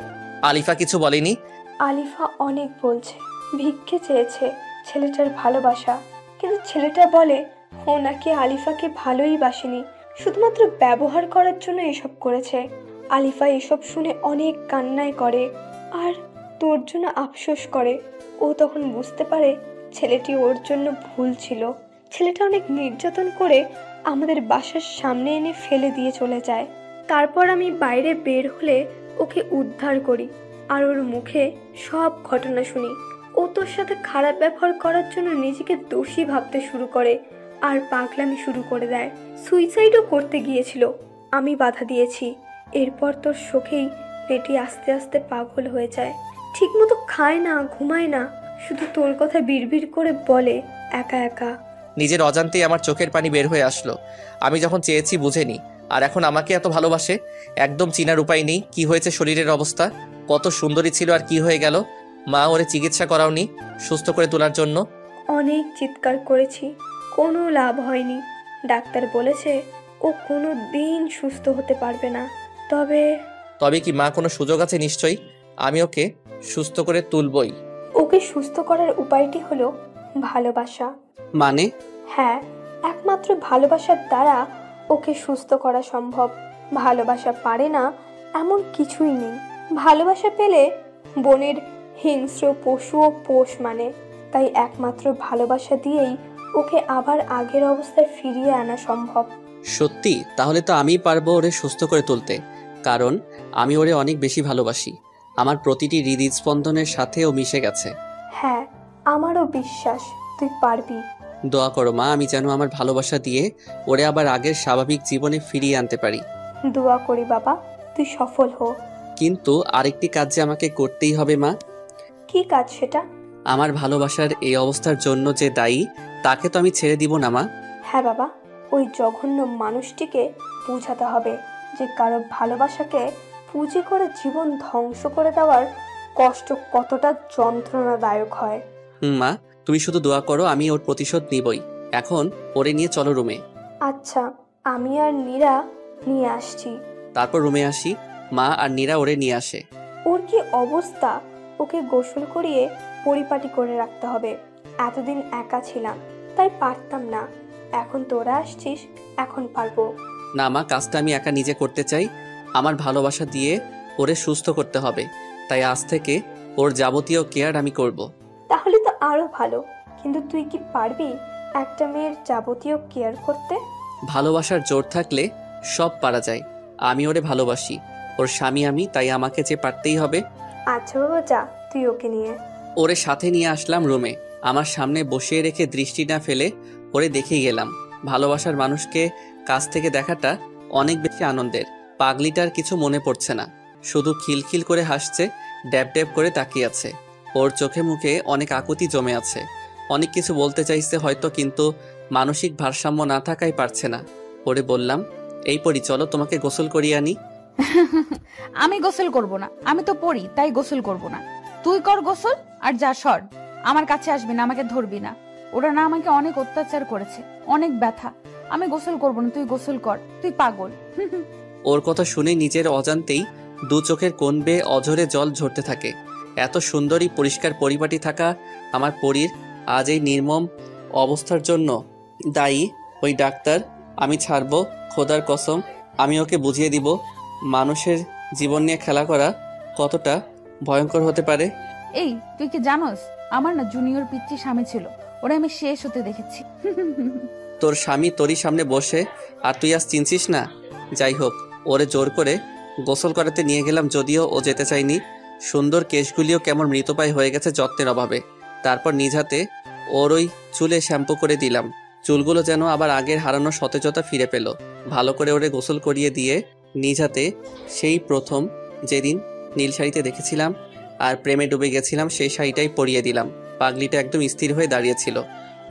আলিফা কিছু বলেনি? আলিফা অনেক বলছে, ভিক্ষে চেয়েছে ছেলেটার ভালোবাসা, কিন্তু ছেলেটা বলে ও নাকি আলিফাকে ভালোই বাসেনি, শুধুমাত্র ব্যবহার করার জন্য এসব করেছে। আলিফা এসব শুনে অনেক কান্নায় করে আর তোর জন্য আফসোস করে। ও তখন বুঝতে পারে ছেলেটি ওর জন্য ভুল ছিল। ছেলেটা অনেক নির্যাতন করে আমাদের বাসার সামনে এনে ফেলে দিয়ে চলে যায়। তারপর আমি বাইরে বের হলে ওকে উদ্ধার করি আর ওর মুখে সব ঘটনা শুনি। ও তোর সাথে খারাপ ব্যবহার করার জন্য নিজেকে দোষী ভাবতে শুরু করে আর পাগলামি শুরু করে দেয়। সুইসাইডও করতে গিয়েছিল, আমি বাধা দিয়েছি। এরপর তোর শোকেই মেয়েটি আস্তে আস্তে পাগল হয়ে যায়। ঠিকমতো খায় না, ঘুমায় না, শুধু তোর কথা বিড়বিড় করে বলে একা একা। নিজের অজান্তেই আমার চোখের পানি বের হয়ে আসলো। আমি যখন চেয়েছি বুঝেনি, আর এখন আমাকে এত ভালোবাসে। একদম চিনার উপায় নেই কি হয়েছে শরীরের অবস্থা। কত সুন্দরী ছিল আর কি হয়ে গেল। মা ওরে চিকিৎসা করাওনি সুস্থ করে তোলার জন্য? অনেক চিৎকার করেছি, কোনো লাভ হয়নি। ডাক্তার বলেছে ও কোনো দিন সুস্থ হতে পারবে না। তবে কি মা কোনো সুযোগ আছে? নিশ্চয়ই আমি ওকে সুস্থ করে তুলবই। ওকে সুস্থ করার উপায়টি হলো ভালোবাসা। মানে? হ্যাঁ, একমাত্র ভালোবাসার দ্বারা ওকে সুস্থ করা সম্ভব। ভালোবাসা পারে না এমন কিছুই নেই। ভালোবাসা পেলে বনের হিংস্র পশুও পোষ মানে। তাই একমাত্র ভালোবাসা দিয়েই ওকে আবার আগের অবস্থায় ফিরিয়ে আনা সম্ভব। সত্যি? তাহলে তো আমিই পারবো ওরে সুস্থ করে তুলতে, কারণ আমি ওরে অনেক বেশি ভালোবাসি। আমার প্রতিটি হৃদস্পন্দনের সাথে ও মিশে গেছে। হ্যাঁ, আমারও বিশ্বাস তুই পারবি। দোয়া করো মা, আমি যেন আমার ভালোবাসা দিয়ে ওরে আবার আগের স্বাভাবিক জীবনে ফিরিয়ে আনতে পারি। দোয়া করি বাবা, তুই সফল হো। কিন্তু আরেকটি কাজ যে আমাকে করতেই হবে মা। কি কাজ সেটা? আমার ভালোবাসার এই অবস্থার জন্য যে দায়ী, তাকে তো আমি ছেড়ে দিব না মা। হ্যাঁ বাবা, ওই জঘন্য মানুষটিকে বোঝাতে হবে যে কারো ভালোবাসাকে পুঁজি করে জীবন ধ্বংস করে দেওয়ার কষ্ট কতটা যন্ত্রণাদায়ক হয়। মা, তুমি শুধু দোয়া করো, আমি ওর প্রতিশোধ নিবই। এখন ওরে নিয়ে চলো রুমে। আচ্ছা, আমি আর নীরা নিয়ে আসছি। তারপর রুমে আসি, মা আর নীরা ওরে নিয়ে আসে। ওর কি অবস্থা! ওকে গোসল করিয়ে পরিপাটি করে রাখতে হবে। এতদিন একা ছিলাম তাই পারতাম না, এখন তোরা আসছিস, এখন পারবো। না মা, কাজটা আমি একা নিজে করতে চাই। আমার ভালোবাসা দিয়ে ওরে সুস্থ করতে হবে, তাই আজ থেকে ওর যাবতীয় কেয়ার আমি করব। তাহলে তো আরো ভালো, কিন্তু তুই কি পারবি একটা মেয়ের যাবতীয় কেয়ার করতে? ভালোবাসার জোর থাকলে সব পারা যায়। আমি ওরে ভালোবাসি, ওর স্বামী আমি, তাই আমাকে যে পারতেই হবে। আচ্ছা বাবা, যা তুই ওকে নিয়ে। ওরে সাথে নিয়ে আসলাম রুমে। আমার সামনে বসিয়ে রেখে দৃষ্টি না ফেলে ওরে দেখেই গেলাম। ভালোবাসার মানুষকে কাছ থেকে দেখাটা অনেক বেশি আনন্দের। পাগলিটার কিছু মনে পড়ছে না, শুধু খিলখিল করে হাসছে, ড্যাব ড্যাব করে তাকিয়ে আছে। ওর চোখে মুখে অনেক আকুতি জমে আছে। অনেক কিছু বলতে চাইছে হয়তো, কিন্তু মানসিক ভারসাম্য না থাকাই পারছে না। ওরে বললাম, এই পরি চলো তোমাকে গোসল করিয়ে আনি। আমি গোসল করব না, আমি তো পড়ি তাই গোসল করব না। তুই কর গোসল আর যা সর। আমার কাছে আসবি না, আমাকে ধরবি না। ওরা না আমাকে অনেক অত্যাচার করেছে, অনেক ব্যথা। আমি গোসল করব না, তুই গোসল কর, তুই পাগল। ওর কথা শুনে নিজের অজান্তেই দু চোখের কোণ বেয়ে অঝরে জল ঝরতে থাকে। এত সুন্দরী পরিষ্কার পরিপাটি থাকা আমার পরীর আজ এই নির্মম অবস্থার জন্য দায়ী ওই ডাক্তার। আমি ছাড়বো, খোদার কসম। আমি ওকে বুঝিয়ে দিব মানুষের জীবন নিয়ে খেলা করা কতটা ভয়ঙ্কর হতে পারে। এই তুই কি জানোস, আমার না জুনিয়র পিচ্চি স্বামী ছিল, ওরা আমি শেষ হতে দেখেছি। তোর স্বামী তোরই সামনে বসে আর তুই আজ চিনছিস না? যাই হোক, ওরে জোর করে গোসল করাতে নিয়ে গেলাম, যদিও ও যেতে চায়নি। সুন্দর কেশগুলিও কেমন মৃতপ্রায় হয়ে গেছে যত্নের অভাবে। তারপর নিজ হাতে ওর ওই চুলে শ্যাম্পু করে দিলাম। চুলগুলো যেন আবার আগের হারানো সতেজতা ফিরে পেল। ভালো করে ওরে গোসল করিয়ে দিয়ে নিজ হাতে সেই প্রথম যেদিন নীল শাড়িতে দেখেছিলাম আর প্রেমে ডুবে গেছিলাম সেই শাড়িটাই পরিয়ে দিলাম। পাগলিটা একদম স্থির হয়ে দাঁড়িয়েছিল।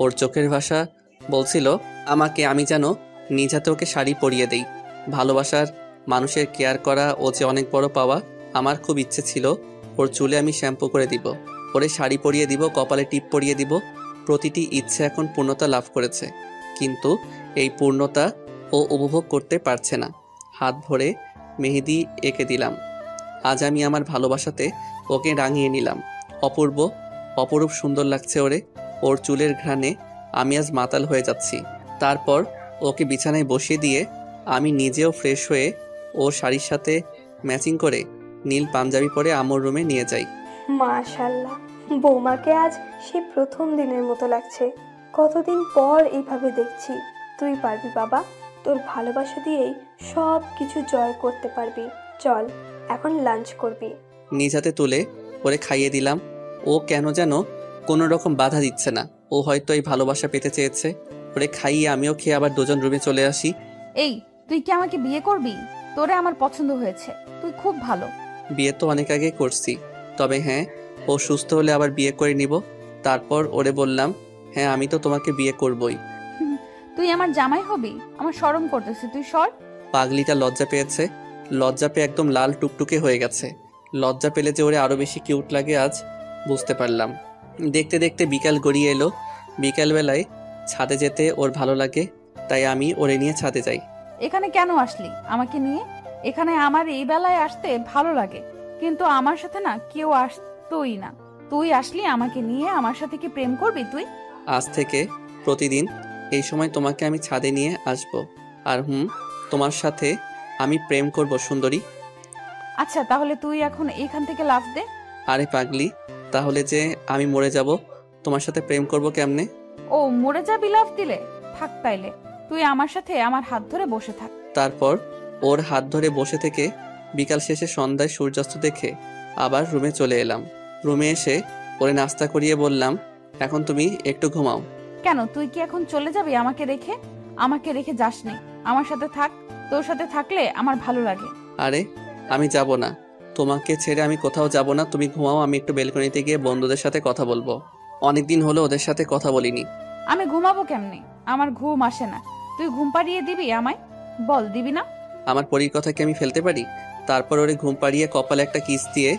ওর চোখের ভাষা বলছিল আমাকে আমি যেন নিজ হাতে ওকে শাড়ি পরিয়ে দেই। ভালোবাসার মানুষের কেয়ার করা ও যে অনেক বড় পাওয়া। আমার খুব ইচ্ছে ছিল ওর চুলে আমি শ্যাম্পু করে দিব, ওরে শাড়ি পরিয়ে দিব, কপালে টিপ পরিয়ে দিব। প্রতিটি ইচ্ছে এখন পূর্ণতা লাভ করেছে, কিন্তু এই পূর্ণতা ও উপভোগ করতে পারছে না। হাত ভরে মেহেদি এঁকে দিলাম। আজ আমি আমার ভালোবাসাতে ওকে রাঙিয়ে নিলাম। অপরূপ সুন্দর লাগছে ওরে। ওর চুলের ঘ্রাণে আমি আজ মাতাল হয়ে যাচ্ছি। তারপর ওকে বিছানায় বসিয়ে দিয়ে আমি নিজেও ফ্রেশ হয়ে ওর শাড়ির সাথে ম্যাচিং করে নীল পাঞ্জাবি পরে আমার রুমে নিয়ে যাই। মাশাআল্লাহ, বৌমাকে আজ সেই প্রথম দিনের মতো লাগছে। কতদিন পর এইভাবে দেখছি। তুই পারবি বাবা, তোর ভালোবাসা দিয়েই সব কিছু জয় করতে পারবি। চল এখন লাঞ্চ করবি। নিজ হাতে তুলে ওরে খাইয়ে দিলাম। ও কেন যেন কোনো রকম বাধা দিচ্ছে না। ও হয়তো এই ভালোবাসা পেতে চেয়েছে। ওরে খাইয়ে আমিও খেয়ে আবার দুজন রুমে চলে আসি। এই, তুই কি আমাকে বিয়ে করবি? তোরে আমার পছন্দ হয়েছে, তুই খুব ভালো। বিয়ে তো অনেক আগে করছি, তবে হ্যাঁ, ও সুস্থ হলে আবার বিয়ে করে নিব। তারপর ওরে বললাম, হ্যাঁ আমি তো তোমাকে বিয়ে করবই। তুই আমার জামাই হবি? আমার শরম করতেছে, তুই সর। পাগলিটা লজ্জা পেয়েছে। লজ্জা পেয়ে একদম লাল টুকটুকে হয়ে গেছে। লজ্জা পেলে যে ওরে আরো বেশি কিউট লাগে আজ বুঝতে পারলাম। দেখতে দেখতে বিকাল গড়িয়ে এলো। বিকালবেলায় ছাদে যেতে ওর ভালো লাগে, তাই আমি ওরে নিয়ে ছাদে যাই। এখানে কেন আসলি আমাকে নিয়ে? এখানে আমার এই বেলায় আসতে ভালো লাগে, কিন্তু আমার সাথে না কেউ আসতোই না। তুই আসলি আমাকে নিয়ে, আমার সাথে কি প্রেম করবি তুই? আজ থেকে প্রতিদিন এই সময় তোমাকে আমি ছাদে নিয়ে আসব। আর তোমার সাথে আমি প্রেম করব সুন্দরী। আচ্ছা, তাহলে তুই এখন এখান থেকে লাফ দে। আরে পাগলি, তাহলে যে আমি মরে যাব, তোমার সাথে প্রেম করব কেমনে? ও, মরে যাবি লাফ দিলে? থাক তাইলে, তুই আমার সাথে আমার হাত ধরে বসে থাক। তারপর ওর হাত ধরে বসে থেকে বিকাল শেষে সন্ধ্যায় সূর্যাস্ত দেখে আবার রুমে চলে এলাম। রুমে এসে ওরে নাস্তা করিয়ে বললাম, এখন তুমি একটু ঘুমাও। কেন, তুই কি এখন চলে যাবি আমাকে রেখে? আমাকে রেখে যাসনি, আমার সাথে থাক। তোর সাথে থাকলে আমার ভালো লাগে। আরে আমি যাব না, তোমাকে ছেড়ে আমি কোথাও যাব না। তুমি ঘুমাও, আমি একটু বেলকনিতে গিয়ে বন্ধুদের সাথে কথা বলবো। অনেকদিন হলো ওদের সাথে কথা বলিনি। আমি ঘুমাবো কেমনে? আমার ঘুম আসে না। তুই ঘুম পাড়িয়ে দিবি আমায়? বল, দিবি না? আমার পরীর কথা কি আমি ফেলতে পারি? তারপর ওরে ঘুম পাড়িয়ে কপালে একটা কিস দিয়ে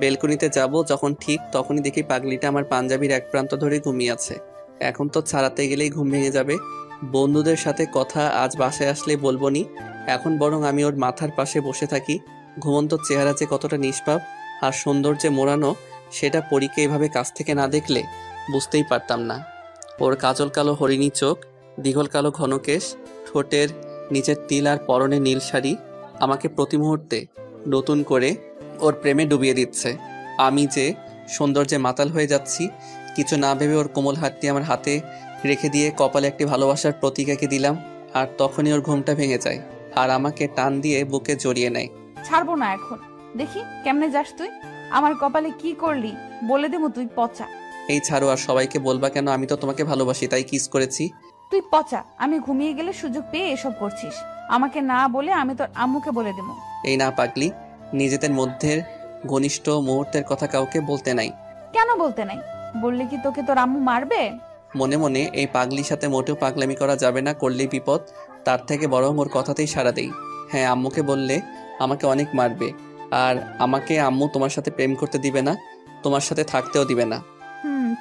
বেলকনিতে যাব। যখন ঠিক তখনই দেখি পাগলিটা আমার পাঞ্জাবির এক প্রান্ত ধরে ঘুমিয়ে আছে। এখন তো ছাড়াতে গেলেই ঘুম ভেঙে যাবে। বন্ধুদের সাথে কথা আজ বাসায় আসলে বলবো নি, এখন বরং আমি ওর মাথার পাশে বসে থাকি। ঘুমন্ত চেহারা যে কতটা নিষ্পাপ আর সৌন্দর্যে মোড়ানো, সেটা পরীকে এভাবে কাছ থেকে না দেখলে বুঝতেই পারতাম না। ওর কাজল কালো হরিণী চোখ, দীঘল কালো ঘন কেশ, ঠোঁটের নিচের তিল আর পরনে নীল শাড়ি আমাকে প্রতি মুহূর্তে নতুন করে ওর প্রেমে ডুবিয়ে দিচ্ছে। আমি যে সৌন্দর্যে মাতাল হয়ে যাচ্ছি, কিছু না ভেবে ওর কোমল হাতটি আমার হাতে রেখে দিয়ে কপালে একটি ভালোবাসার প্রতীক এঁকে দিলাম। আর তখনই ওর ঘুমটা ভেঙে যায় আর আমাকে টান দিয়ে বুকে জড়িয়ে নেয়। ছাড়বো না এখন, দেখি কেমনে যাস তুই। আমার কপালে কি করলি বলে দেবো, তুই পচা। এই ছাড়ো, আর সবাইকে বলবা কেন? আমি তো তোমাকে ভালোবাসি তাই কিস করেছি। তুই পচা, আমি ঘুমিয়ে গেলে সুযোগ পেয়ে এসব করছিস। আমাকে না বলে আমি তোর আম্মুকে বলে দেবো। এই না পাগলি, নিজেদের মধ্যে ঘনিষ্ঠ মুহূর্তের কথা কাউকে বলতে নাই। কেন বলতে নাই? বললে কি তোকে তোর আম্মু মারবে? মনে মনে এই পাগলির সাথে মোটেও পাগলামি করা যাবে না, করলেই বিপদ। তার থেকে বরং ওর কথাতেই সাড়া দেই। হ্যাঁ, আম্মুকে বললে আমাকে অনেক মারবে, আর আমাকে আম্মু তোমার সাথে প্রেম করতে দিবে না, তোমার সাথে থাকতেও দিবে না।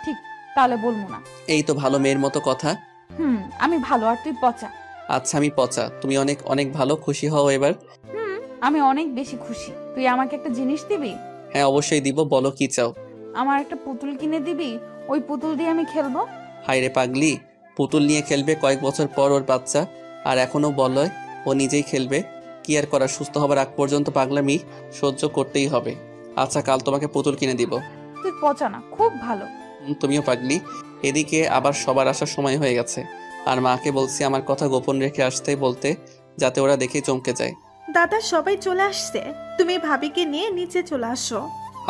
ঠিক, তাহলে বলবো না। এই তো ভালো মেয়ের মতো কথা। আমি ভালো আর তুই পচা। আচ্ছা আমি পচা, তুমি অনেক অনেক ভালো, খুশি হও এবার। আমি অনেক বেশি খুশি। তুই আমাকে একটা জিনিস দিবি? হ্যাঁ অবশ্যই দিব, বলো কি চাও। আমার একটা পুতুল কিনে দিবি, ওই পুতুল দিয়ে আমি খেলবো। হায় রে পাগলি, পুতুল নিয়ে খেলবে কয়েক বছর পর ওর বাচ্চা, আর এখনো বলে ও নিজেই খেলবে। কি আর করা, সুস্থ হবার আগ পর্যন্ত পাগলামি সহ্য করতেই হবে। আচ্ছা কাল তোমাকে পুতুল কিনে দিব। তুই পচা না, খুব ভালো। তুমিও পাগলি। এদিকে আবার সবার আসার সময় হয়ে গেছে, আর মাকে বলছি আমার কথা গোপন রেখে আসতে বলতে, যাতে ওরা দেখে চমকে যায়। দাদা সবাই চলে আসছে, তুমি ভাবিকে নিয়ে নিচে চলে আসো।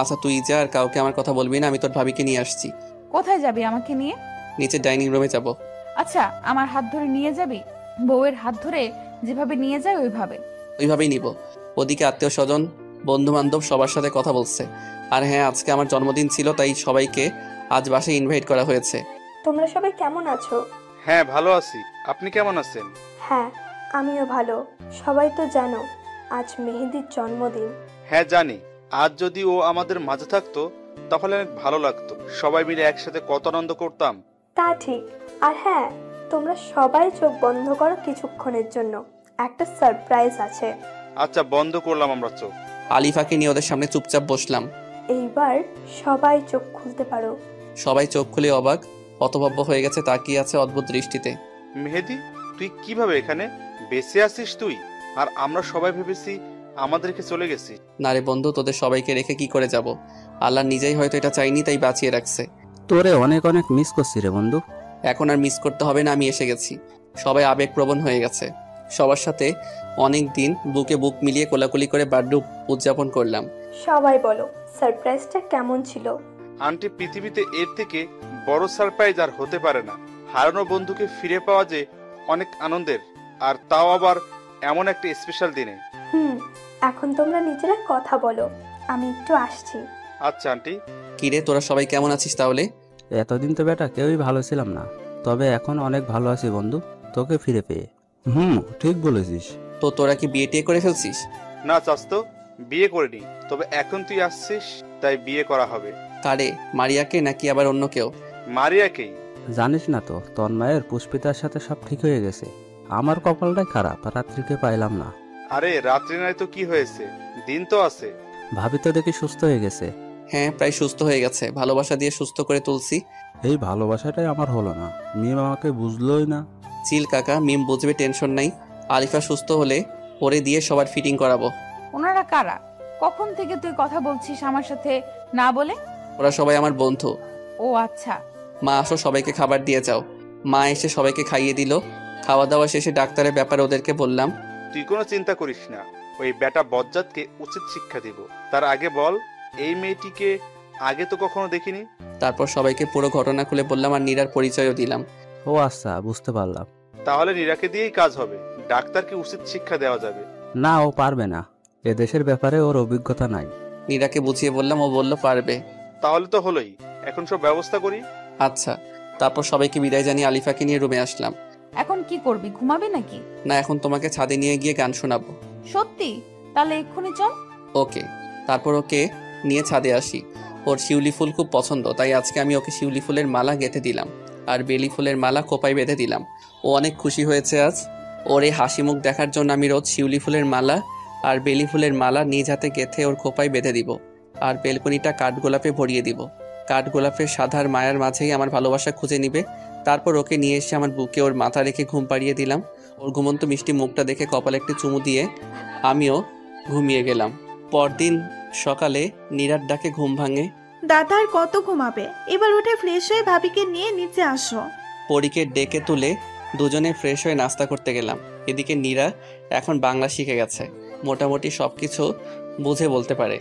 আচ্ছা তুই যা, আর কাউকে আমার কথা বলবি না, আমি তোর ভাবিকে নিয়ে আসছি। কোথায় যাবি আমাকে নিয়ে? নিচে ডাইনিং রুমে যাব। আচ্ছা, আমার হাত ধরে নিয়ে যাবি? বউয়ের হাত ধরে যেভাবে নিয়ে যায় ওইভাবেই নিব। ওদিকে আত্মীয় স্বজন, বন্ধু বান্ধব সবার সাথে কথা বলছে। আর হ্যাঁ, আজকে আমার জন্মদিন ছিল, তাই সবাইকে আজ বাসায় ইনভাইট করা হয়েছে। তোমরা সবাই কেমন আছো? হ্যাঁ ভালো আছি, আপনি কেমন আছেন? হ্যাঁ আমিও ভালো। সবাই তো জানো আজ মেহেদির জন্মদিন। হ্যাঁ জানি। আজ যদি ও আমাদের মাঝে থাকতো তাহলে অনেক ভালো লাগতো, সবাই মিলে একসাথে কত আনন্দ করতাম। তা ঠিক। আর হ্যাঁ, তোমরা সবাই চোখ বন্ধ করো কিছুক্ষণের জন্য, একটা সারপ্রাইজ আছে। আচ্ছা বন্ধ করলাম আমরা চোখ। আলিফাকে নিয়ে ওদের সামনে চুপচাপ বসলাম। এইবার সবাই চোখ খুলতে পারো। সবাই চোখ খুলে অবাক হতভম্ব হয়ে গেছে, তাকিয়ে আছে অদ্ভুত দৃষ্টিতে। মেহেদি, তুই কিভাবে এখানে বেঁচে আছিস তুই? আর আমরা সবাই ভেবেছি আমাদেরকে চলে গেছি। না রে বন্ধু, তোদের সবাইকে রেখে কি করে যাব? আল্লাহ নিজেই হয়তো এটা চাইনি, তাই বাঁচিয়ে রাখছে। তোরে অনেক অনেক মিস করছি রে বন্ধু। এখন আর মিস করতে হবে না, আমি এসে গেছি। সবাই আবেগপ্রবণ হয়ে গেছে। সবার সাথে অনেক দিন বুকে বুক মিলিয়ে কোলাকুলি করে বার্থডে উদযাপন করলাম। সবাই বলো সারপ্রাইজটা কেমন ছিল? আন্টি, পৃথিবীতে এর থেকে বড় সারপ্রাইজ আর হতে পারে না। হারানো বন্ধুকে ফিরে পাওয়া যে অনেক আনন্দের, আর তাও আবার এমন একটা স্পেশাল দিনে। এখন তোমরা নিজেরা কথা বলো, আমি একটু আসছি। আচ্ছা আন্টি। কিরে, তোরা সবাই কেমন আছিস তাহলে? এতদিন তো বেটা কেউই ভালো ছিলাম না, তবে এখন অনেক ভালো আছি বন্ধু, তোকে ফিরে পেয়ে। ঠিক বলেছিস। তো তোরা কি বিয়ে টিয়ে করে ফেলছিস? না চাস্তো, বিয়ে করিনি, তবে এখন তুই আসছিস তাই বিয়ে করা হবে। কারে, মারিয়াকে নাকি আবার অন্য কেউ? মারিয়াকেই। জানিস না তো, তন্ময়ের পুষ্পিতার সাথে সব ঠিক হয়ে গেছে। আমার কপালটাই খারাপ, রাত্রিকে পাইলাম না। আরে রাত্রি নাই তো কি হয়েছে, দিন তো আছে। ভাবি তো দেখি সুস্থ হয়ে গেছে। হ্যাঁ, প্রায় সুস্থ হয়ে গেছে, ভালোবাসা দিয়ে সুস্থ করে তুলছি। এই ভালোবাসাটাই আমার হলো না, মিম আমাকে বুঝলোই না। চিল কাকা, মিম বুঝবে, টেনশন নাই। আলিফা সুস্থ হলে ওরে দিয়ে সবার ফিটিং করাবো। ওনারা কারা? কখন থেকে তুই কথা বলছিস আমার সাথে না বলে? ওরা সবাই আমার বন্ধু। ও আচ্ছা। মা আসো, সবাইকে খাবার দিয়ে যাও। মা এসে সবাইকে খাইয়ে দিল। খাওয়া দাওয়া শেষে ডাক্তারের ব্যাপারে ওদেরকে বললাম। তুই কোনো চিন্তা করিস না, ওই বেটা বজ্জাতকে উচিত শিক্ষা দিব। তার আগে বল, এই মেয়েটিকে আগে তো কখনো দেখিনি। তারপর সবাইকে পুরো ঘটনা খুলে বললাম আর নীরার পরিচয়ও দিলাম। ও আচ্ছা, বুঝতে পারলাম। তাহলে নীরাকে দিয়েই কাজ হবে, ডাক্তারকে উচিত শিক্ষা দেওয়া যাবে। না, ও পারবে না, এ দেশের ব্যাপারে ওর অভিজ্ঞতা নাই। নীরাকে বুঝিয়ে বললাম, ও বলল পারবে। তাহলে তো হলোই, এখন সব ব্যবস্থা করি। আচ্ছা। তারপর সবাইকে বিদায় জানিয়ে আলিফাকে নিয়ে রুমে আসলাম। এখন কি করবি, ঘুমাবি নাকি? না, এখন তোমাকে ছাদে নিয়ে গিয়ে গান শোনাবো। সত্যি? তাহলে এক্ষুনি চল। ওকে। তারপর ওকে নিয়ে ছাদে আসি। ওর শিউলি ফুল খুব পছন্দ, তাই আজকে আমি ওকে শিউলি ফুলের মালা গেঁথে দিলাম আর বেলি ফুলের মালা খোপায় বেঁধে দিলাম। ও অনেক খুশি হয়েছে আজ। ওর এই হাসি মুখ দেখার জন্য আমি রোজ শিউলি ফুলের মালা আর বেলি ফুলের মালা নিজ হাতে গেঁথে ওর খোপায় বেঁধে দিব আর বেলকনিটা কাঠগোলাপে ভরিয়ে দিব। কাঠগোলাপের সাধার মায়ার মাঝেই আমার ভালোবাসা খুঁজে নিবে। তারপর ওকে নিয়ে এসে আমার বুকে ওর মাথা রেখে ঘুম পাড়িয়ে দিলাম। ওর ঘুমন্ত মিষ্টি মুখটা দেখে কপালে একটি চুমু দিয়ে আমিও ঘুমিয়ে গেলাম। পরদিন সকালে নীরার ডাকে ঘুম ভাঙে। দাদা আর কত ঘুমাবে, এবার উঠে ফ্রেশ হয়ে ভাবিকে নিয়ে নিচে আসো। পরীকে ডেকে তুলে দুজনে ফ্রেশ হয়ে নাস্তা করতে গেলাম। এদিকে নীরা এখন বাংলা শিখে গেছে, মোটামুটি সবকিছু বুঝে বলতে পারে।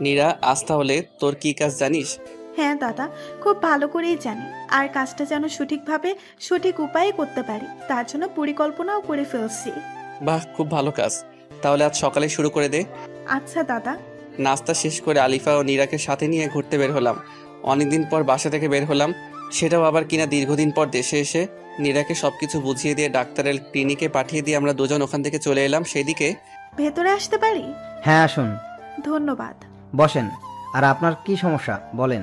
নীরা, আজ তাহলে তোর কি কাজ জানিস? হ্যাঁ দাদা, খুব ভালো করেই জানি, আর কাজটা যেন সঠিকভাবে সঠিক উপায়ে করতে পারি তার জন্য পরিকল্পনাও করে ফেলছি। বাহ, খুব ভালো কাজ। তাহলে আজ সকালে শুরু করে দে। আচ্ছা দাদা। নাস্তা শেষ করে আলিফা ও নীরাকে সাথে নিয়ে ঘুরতে বের হলাম। অনেকদিন পর বাসা থেকে বের হলাম, সেটাও আবার কিনা দীর্ঘদিন পর দেশে এসে। নীরাকে সবকিছু বুঝিয়ে দিয়ে ডাক্তারের ক্লিনিকে পাঠিয়ে দিয়ে আমরা দুজন ওখান থেকে চলে এলাম। সেদিকে ভেতরে আসতে পারি? হ্যাঁ আসুন। ধন্যবাদ। বসেন। আর আপনার কি সমস্যা বলেন।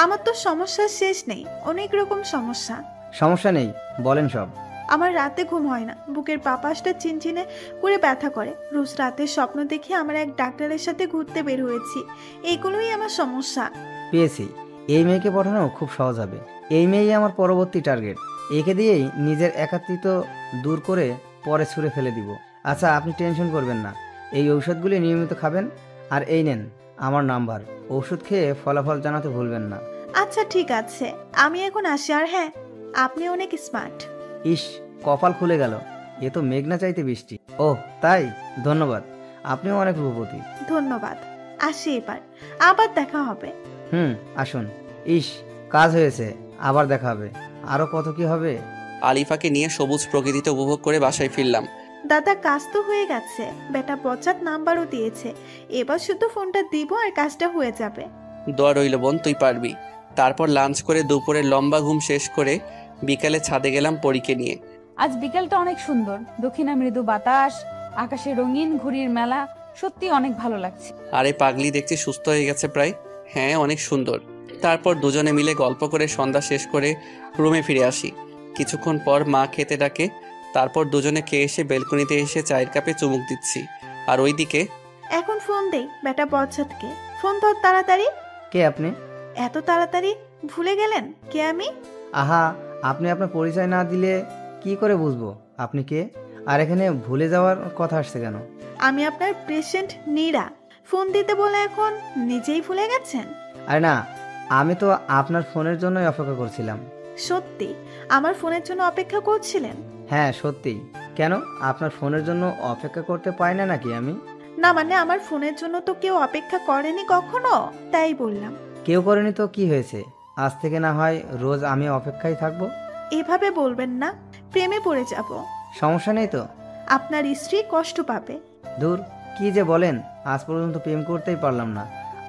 আমার তো সমস্যার শেষ নেই, অনেক রকম সমস্যা। সমস্যা নেই, বলেন সব। আমার রাতে ঘুম হয় না, বুকের বাপাসটা চিনচিনে করে ব্যথা করে, রোজ রাতে স্বপ্ন দেখে আমার এক ডাক্তারের সাথে ঘুরতে বের হয়েছি, এইগুলোই আমার সমস্যা। পেয়েছি, এই মেয়েকে পাঠানো খুব সহজ হবে। এই মেয়েই আমার পরবর্তী টার্গেট। একে দিয়েই নিজের একাত্মিত্ব দূর করে পরে ছুঁড়ে ফেলে দিব। আচ্ছা, আপনি টেনশন করবেন না, এই ঔষধগুলি নিয়মিত খাবেন। আর এই নেন আমার নাম্বার, ওষুধ খেয়ে ফলাফল জানাতে ভুলবেন না। আচ্ছা ঠিক আছে, আমি এখন আসি। আর হ্যাঁ, আপনি অনেক স্মার্ট। ইস, কপাল খুলে গেল, এ তো মেঘনা চাইতে বৃষ্টি। ও তাই, ধন্যবাদ, আপনিও অনেক রূপবতী। ধন্যবাদ, আসি এবার, আবার দেখা হবে। আসুন। ইস, কাজ হয়েছে, আবার দেখা হবে, আরো কত কি হবে। আলিফাকে নিয়ে সবুজ প্রকৃতিতে উপভোগ করে বাসায় ফিরলাম। দাদা, কাজ তো হয়ে গেছে, বেটা বচাত নাম্বারও দিয়েছে, এবার শুধু ফোনটা দিব আর কাজটা হয়ে যাবে। দোয়া রইল বোন, তুই পারবি। তারপর লাঞ্চ করে দুপুরে লম্বা ঘুম শেষ করে বিকালে ছাদে গেলাম পরীকে নিয়ে। আজ বিকেলটা অনেক সুন্দর, দক্ষিণা মৃদু বাতাস, আকাশে রঙিন ঘুড়ির মেলা, সত্যি অনেক ভালো লাগছে। আরে পাগলি, দেখছি সুস্থ হয়ে গেছে প্রায়। হ্যাঁ, অনেক সুন্দর। তারপর দুজনে মিলে গল্প করে সন্ধ্যা শেষ করে রুমে ফিরে আসি। কিছুক্ষণ পর মা খেতে ডাকে, তারপর দুজনে খেয়ে এসে বেলকনিতে এসে চায়ের কাপে চুমুক দিচ্ছি। আর ওইদিকে এখন ফোন দেই বেটা বচ্ছাতকে, ফোন ধর তাড়াতাড়ি। কে আপনি? এত তাড়াতাড়ি ভুলে গেলেন কে আমি? আহা, আপনি আপনার পরিচয় না দিলে কি করে বুঝবো আপনি কে? আর এখানে ভুলে যাওয়ার কথা আসছে কেন? আমি আপনার পেশেন্ট নীরা, ফোন দিতে বলে এখন নিজেই ভুলে গেছেন? আরে না, আমি তো আপনার ফোনের জন্যই অপেক্ষা করছিলাম। সত্যি আমার ফোনের জন্য অপেক্ষা করছিলেন? হ্যাঁ সত্যি। কেন, আপনার ফোনের জন্য অপেক্ষা করতে পারি না নাকি আমি? না মানে আমার ফোনের জন্য তো কেউ অপেক্ষা করেনি কখনো, তাই বললাম। কেউ করেনি তো কি হয়েছে, আজ থেকে না হয় রোজ আমি অপেক্ষায় থাকবো। এভাবে বলবেন না, প্রেমে পড়ে যাব। সমস্যা নেই তো? আপনার স্ত্রী কষ্ট পাবে। দূর, কি যে বলেন, আজ পর্যন্ত প্রেম করতেই পারলাম না,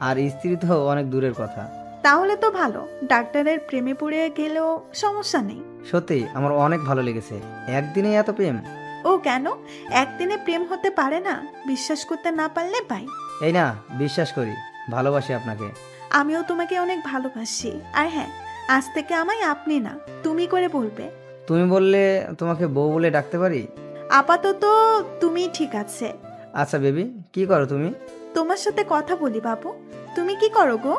আর স্ত্রী তো অনেক দূরের কথা। তাহলে তো ভালো, ডাক্তারের প্রেমে পড়ে গেলেও সমস্যা নেই। সত্যি আমার অনেক ভালো লেগেছে। একদিনে এত প্রেম? ও কেন, একদিনে প্রেম হতে পারে না? বিশ্বাস করতে না পারলে ভাই। এই না, বিশ্বাস করি, ভালোবাসি আপনাকে। আমিও তোমাকে অনেক ভালোবাসি। আর হ্যাঁ, আজ থেকে আমায় আপনি না তুমি করে বলবে। তুমি বললে তোমাকে বউ বলে ডাকতে পারি? আপাতত তুমি ঠিক আছে। আচ্ছা বেবি, কি করো তুমি? তোমার সাথে কথা বলি বাবু। তুমি কি করো গো?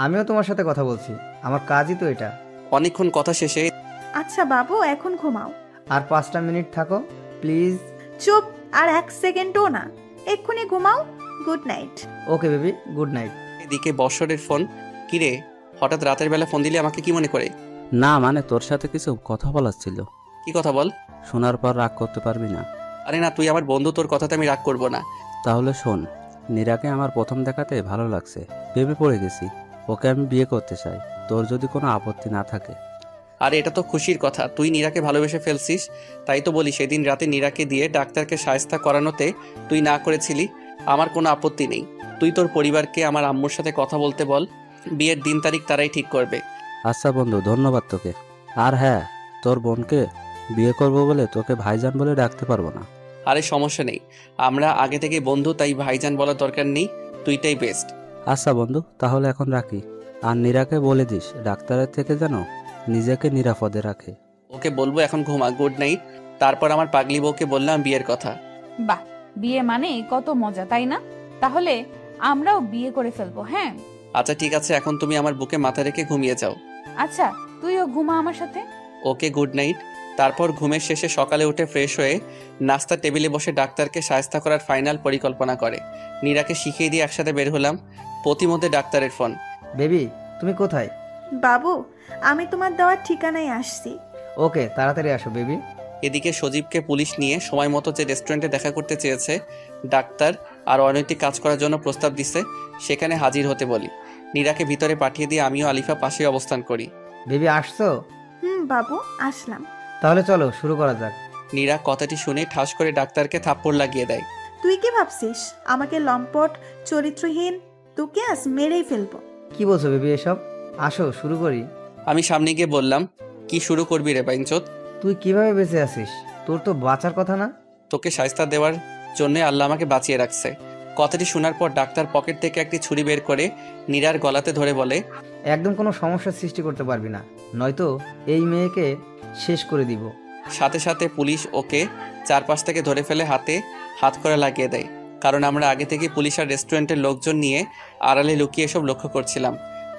আমিও তোমার সাথে কথা বলছি, আমার কাজই তো এটা। অনেকক্ষণ কথা শেষে আচ্ছা বাবু, এখন ঘুমাও। আর 5টা মিনিট থাকো প্লিজ। চুপ, আর 1 সেকেন্ডও না, এক্ষুনি ঘুমাও। Good night. Okay baby, good night. এদিকে বর্ষরের ফোন। কিরে, হঠাৎ রাতের বেলা ফোন দিলে আমাকে কি মনে করে? না মানে তোর সাথে কিছু কথা বলার ছিল। কি কথা বল? শোনার পর রাগ করতে পারবি না। আরে না, তুই আমার বন্ধু, তোর কথাতে আমি রাগ করব না। তাহলে শোন, নীরাকে আমার প্রথম দেখাতে ভালো লাগছে, প্রেমে পড়ে গেছি, ওকে আমি বিয়ে করতে চাই, তোর যদি কোনো আপত্তি না থাকে। আরে এটা তো খুশির কথা, তুই নীরাকে ভালোবেসে ফেলছিস। তাই তো বলি, সেদিন রাতে নীরাকে দিয়ে ডাক্তারকে শায়েস্তা করানোতে তুই না করেছিলি। আমার কোনো আপত্তি নেই। তুই তোর পরিবারকে আমার আম্মুর সাথে কথা বলতে বল, বিয়ের দিন তারিখ তারাই ঠিক করবে। আচ্ছা বন্ধু, ধন্যবাদ তোকে। আর হ্যাঁ, তোর বোনকে বিয়ে করবো বলে তোকে ভাইজান বলে ডাকতে পারবো না। আরে সমস্যা নেই, আমরা আগে থেকে বন্ধু, তাই ভাইজান বলার দরকার নেই, তুইটাই বেস্ট। আচ্ছা বন্ধু, তাহলে এখন রাখি। আর নীরাকে বলে দিস ডাক্তারের থেকে যেন নিজেকে নিরাপদে রাখে। ওকে বলবো এখন ঘুমা, গুড নাইট। তারপর আমার পাগলি বউকে বললাম বিয়ের কথা। বাহ, বিয়ে মানে কত মজা, তাই না? তাহলে আমরাও বিয়ে করে ফেলবো। হ্যাঁ আচ্ছা ঠিক আছে, এখন তুমি আমার বুকে মাথা রেখে ঘুমিয়ে যাও। আচ্ছা, তুইও ঘুমা আমার সাথে। ওকে, গুড নাইট। তারপর ঘুমের শেষে সকালে উঠে ফ্রেশ হয়ে নাস্তার টেবিলে বসে ডাক্তারকে শায়েস্তা করার ফাইনাল পরিকল্পনা করে নীরাকে শিখিয়ে দিয়ে একসাথে বের হলাম। প্রতিমধ্যে ডাক্তারের ফোন। বেবি, তুমি কোথায়? বাবু, আমি তোমার দেওয়ার ঠিকানায় আসছি। ওকে, তাড়াতাড়ি আসো বেবি। এদিকে সজীবকে পুলিশ নিয়ে সময় মতো যে রেস্টুরেন্টে দেখা করতে চেয়েছে ডাক্তার আর অনৈতিক কাজ করার জন্য প্রস্তাব দিচ্ছে, সেখানে হাজির হতে বলি। নীরাকে ভিতরে পাঠিয়ে দিয়ে আমিও আলিফা পাশে অবস্থান করি। বেবি আসছো? বাবু আসলাম। তাহলে চলো শুরু করা যাক। নীরা কথাটি শুনে ঠাস করে ডাক্তারকে থাপ্পড় লাগিয়ে দেয়। তুই কি ভাবছিস আমাকে লম্পট চরিত্রহীন? তোকে আজ মেরেই ফেলবো। কি বলছো বেবি এসব? আসো শুরু করি। আমি সামনে গিয়ে বললাম, কি শুরু করবি রে বাইনচোদ? তুই কিভাবে বেঁচে আছিস? তোর তো বাঁচার কথা না? তোকে শায়েস্তা দেওয়ার জন্য আল্লাহ আমাকে বাঁচিয়ে রাখছে। কথাটি শোনার পর ডাক্তার পকেট থেকে একটি ছুরি বের করে নীরার গলাতে ধরে বলে, একদম কোনো সমস্যার সৃষ্টি করতে পারবি না, নয়তো এই মেয়েকে শেষ করে দিব। সাথে সাথে পুলিশ ওকে চারপাশ থেকে ধরে ফেলে হাতে হাত করা লাগিয়ে দেয়। কারণ আমরা আগে থেকে পুলিশ আর রেস্টুরেন্টের লোকজন নিয়ে আড়ালে লুকিয়ে এসব লক্ষ্য করছিলাম।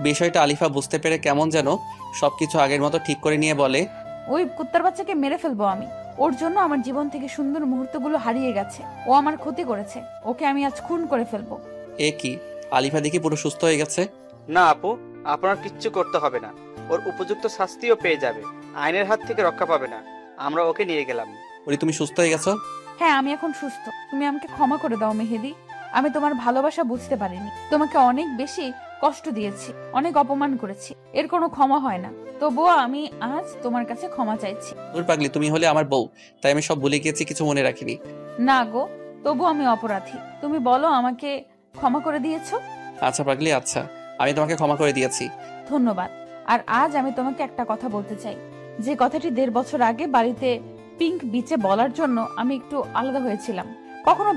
বিষয়টা আলিফা বুঝতে পেরে কেমন যেন সবকিছু আগের মতো ঠিক করে নিয়ে বলে, ওই কুত্তার বাচ্চাকে মেরে ফেলবো আমি। ওর জন্য আমার জীবন থেকে সুন্দর মুহূর্তগুলো হারিয়ে গেছে। ও আমার ক্ষতি করেছে, ওকে আমি আজ খুন করে ফেলবো। এ কি, আলিফা দেখি পুরো সুস্থ হয়ে গেছে। না আপু, আপনার কিচ্ছু করতে হবে না, ওর উপযুক্ত শাস্তিও পেয়ে যাবে, আইনের হাত থেকে রক্ষা পাবে না। আমরা ওকে নিয়ে গেলাম। ওরে তুমি সুস্থ হয়ে গেছো? হ্যাঁ, আমি এখন সুস্থ। তুমি আমাকে ক্ষমা করে দাও মেহেদি। আমি তোমার ভালোবাসা বুঝতে পারিনি, তোমাকে অনেক বেশি কষ্ট দিয়েছি, অনেক অপমান করেছি, এর কোনো ক্ষমা হয় না। তবুও আমি আজ তোমার কাছে ক্ষমা চাইছি। দূর পাগলি, তুমি হলে আমার বউ, তাই আমি সব ভুলে গিয়েছি, কিছু মনে রাখিনি। না গো, তবু আমি অপরাধী। তুমি বলো আমাকে ক্ষমা করে দিয়েছো? আচ্ছা পাগলি, আচ্ছা, আমি তোমাকে ক্ষমা করে দিয়েছি। ধন্যবাদ। আর আজ আমি তোমাকে একটা কথা বলতে চাই, যে কথাটি 1.5 বছর আগে বাড়িতে পিঙ্ক বিচে বলার জন্য আমি একটু আলাদা হয়েছিলাম। কখনো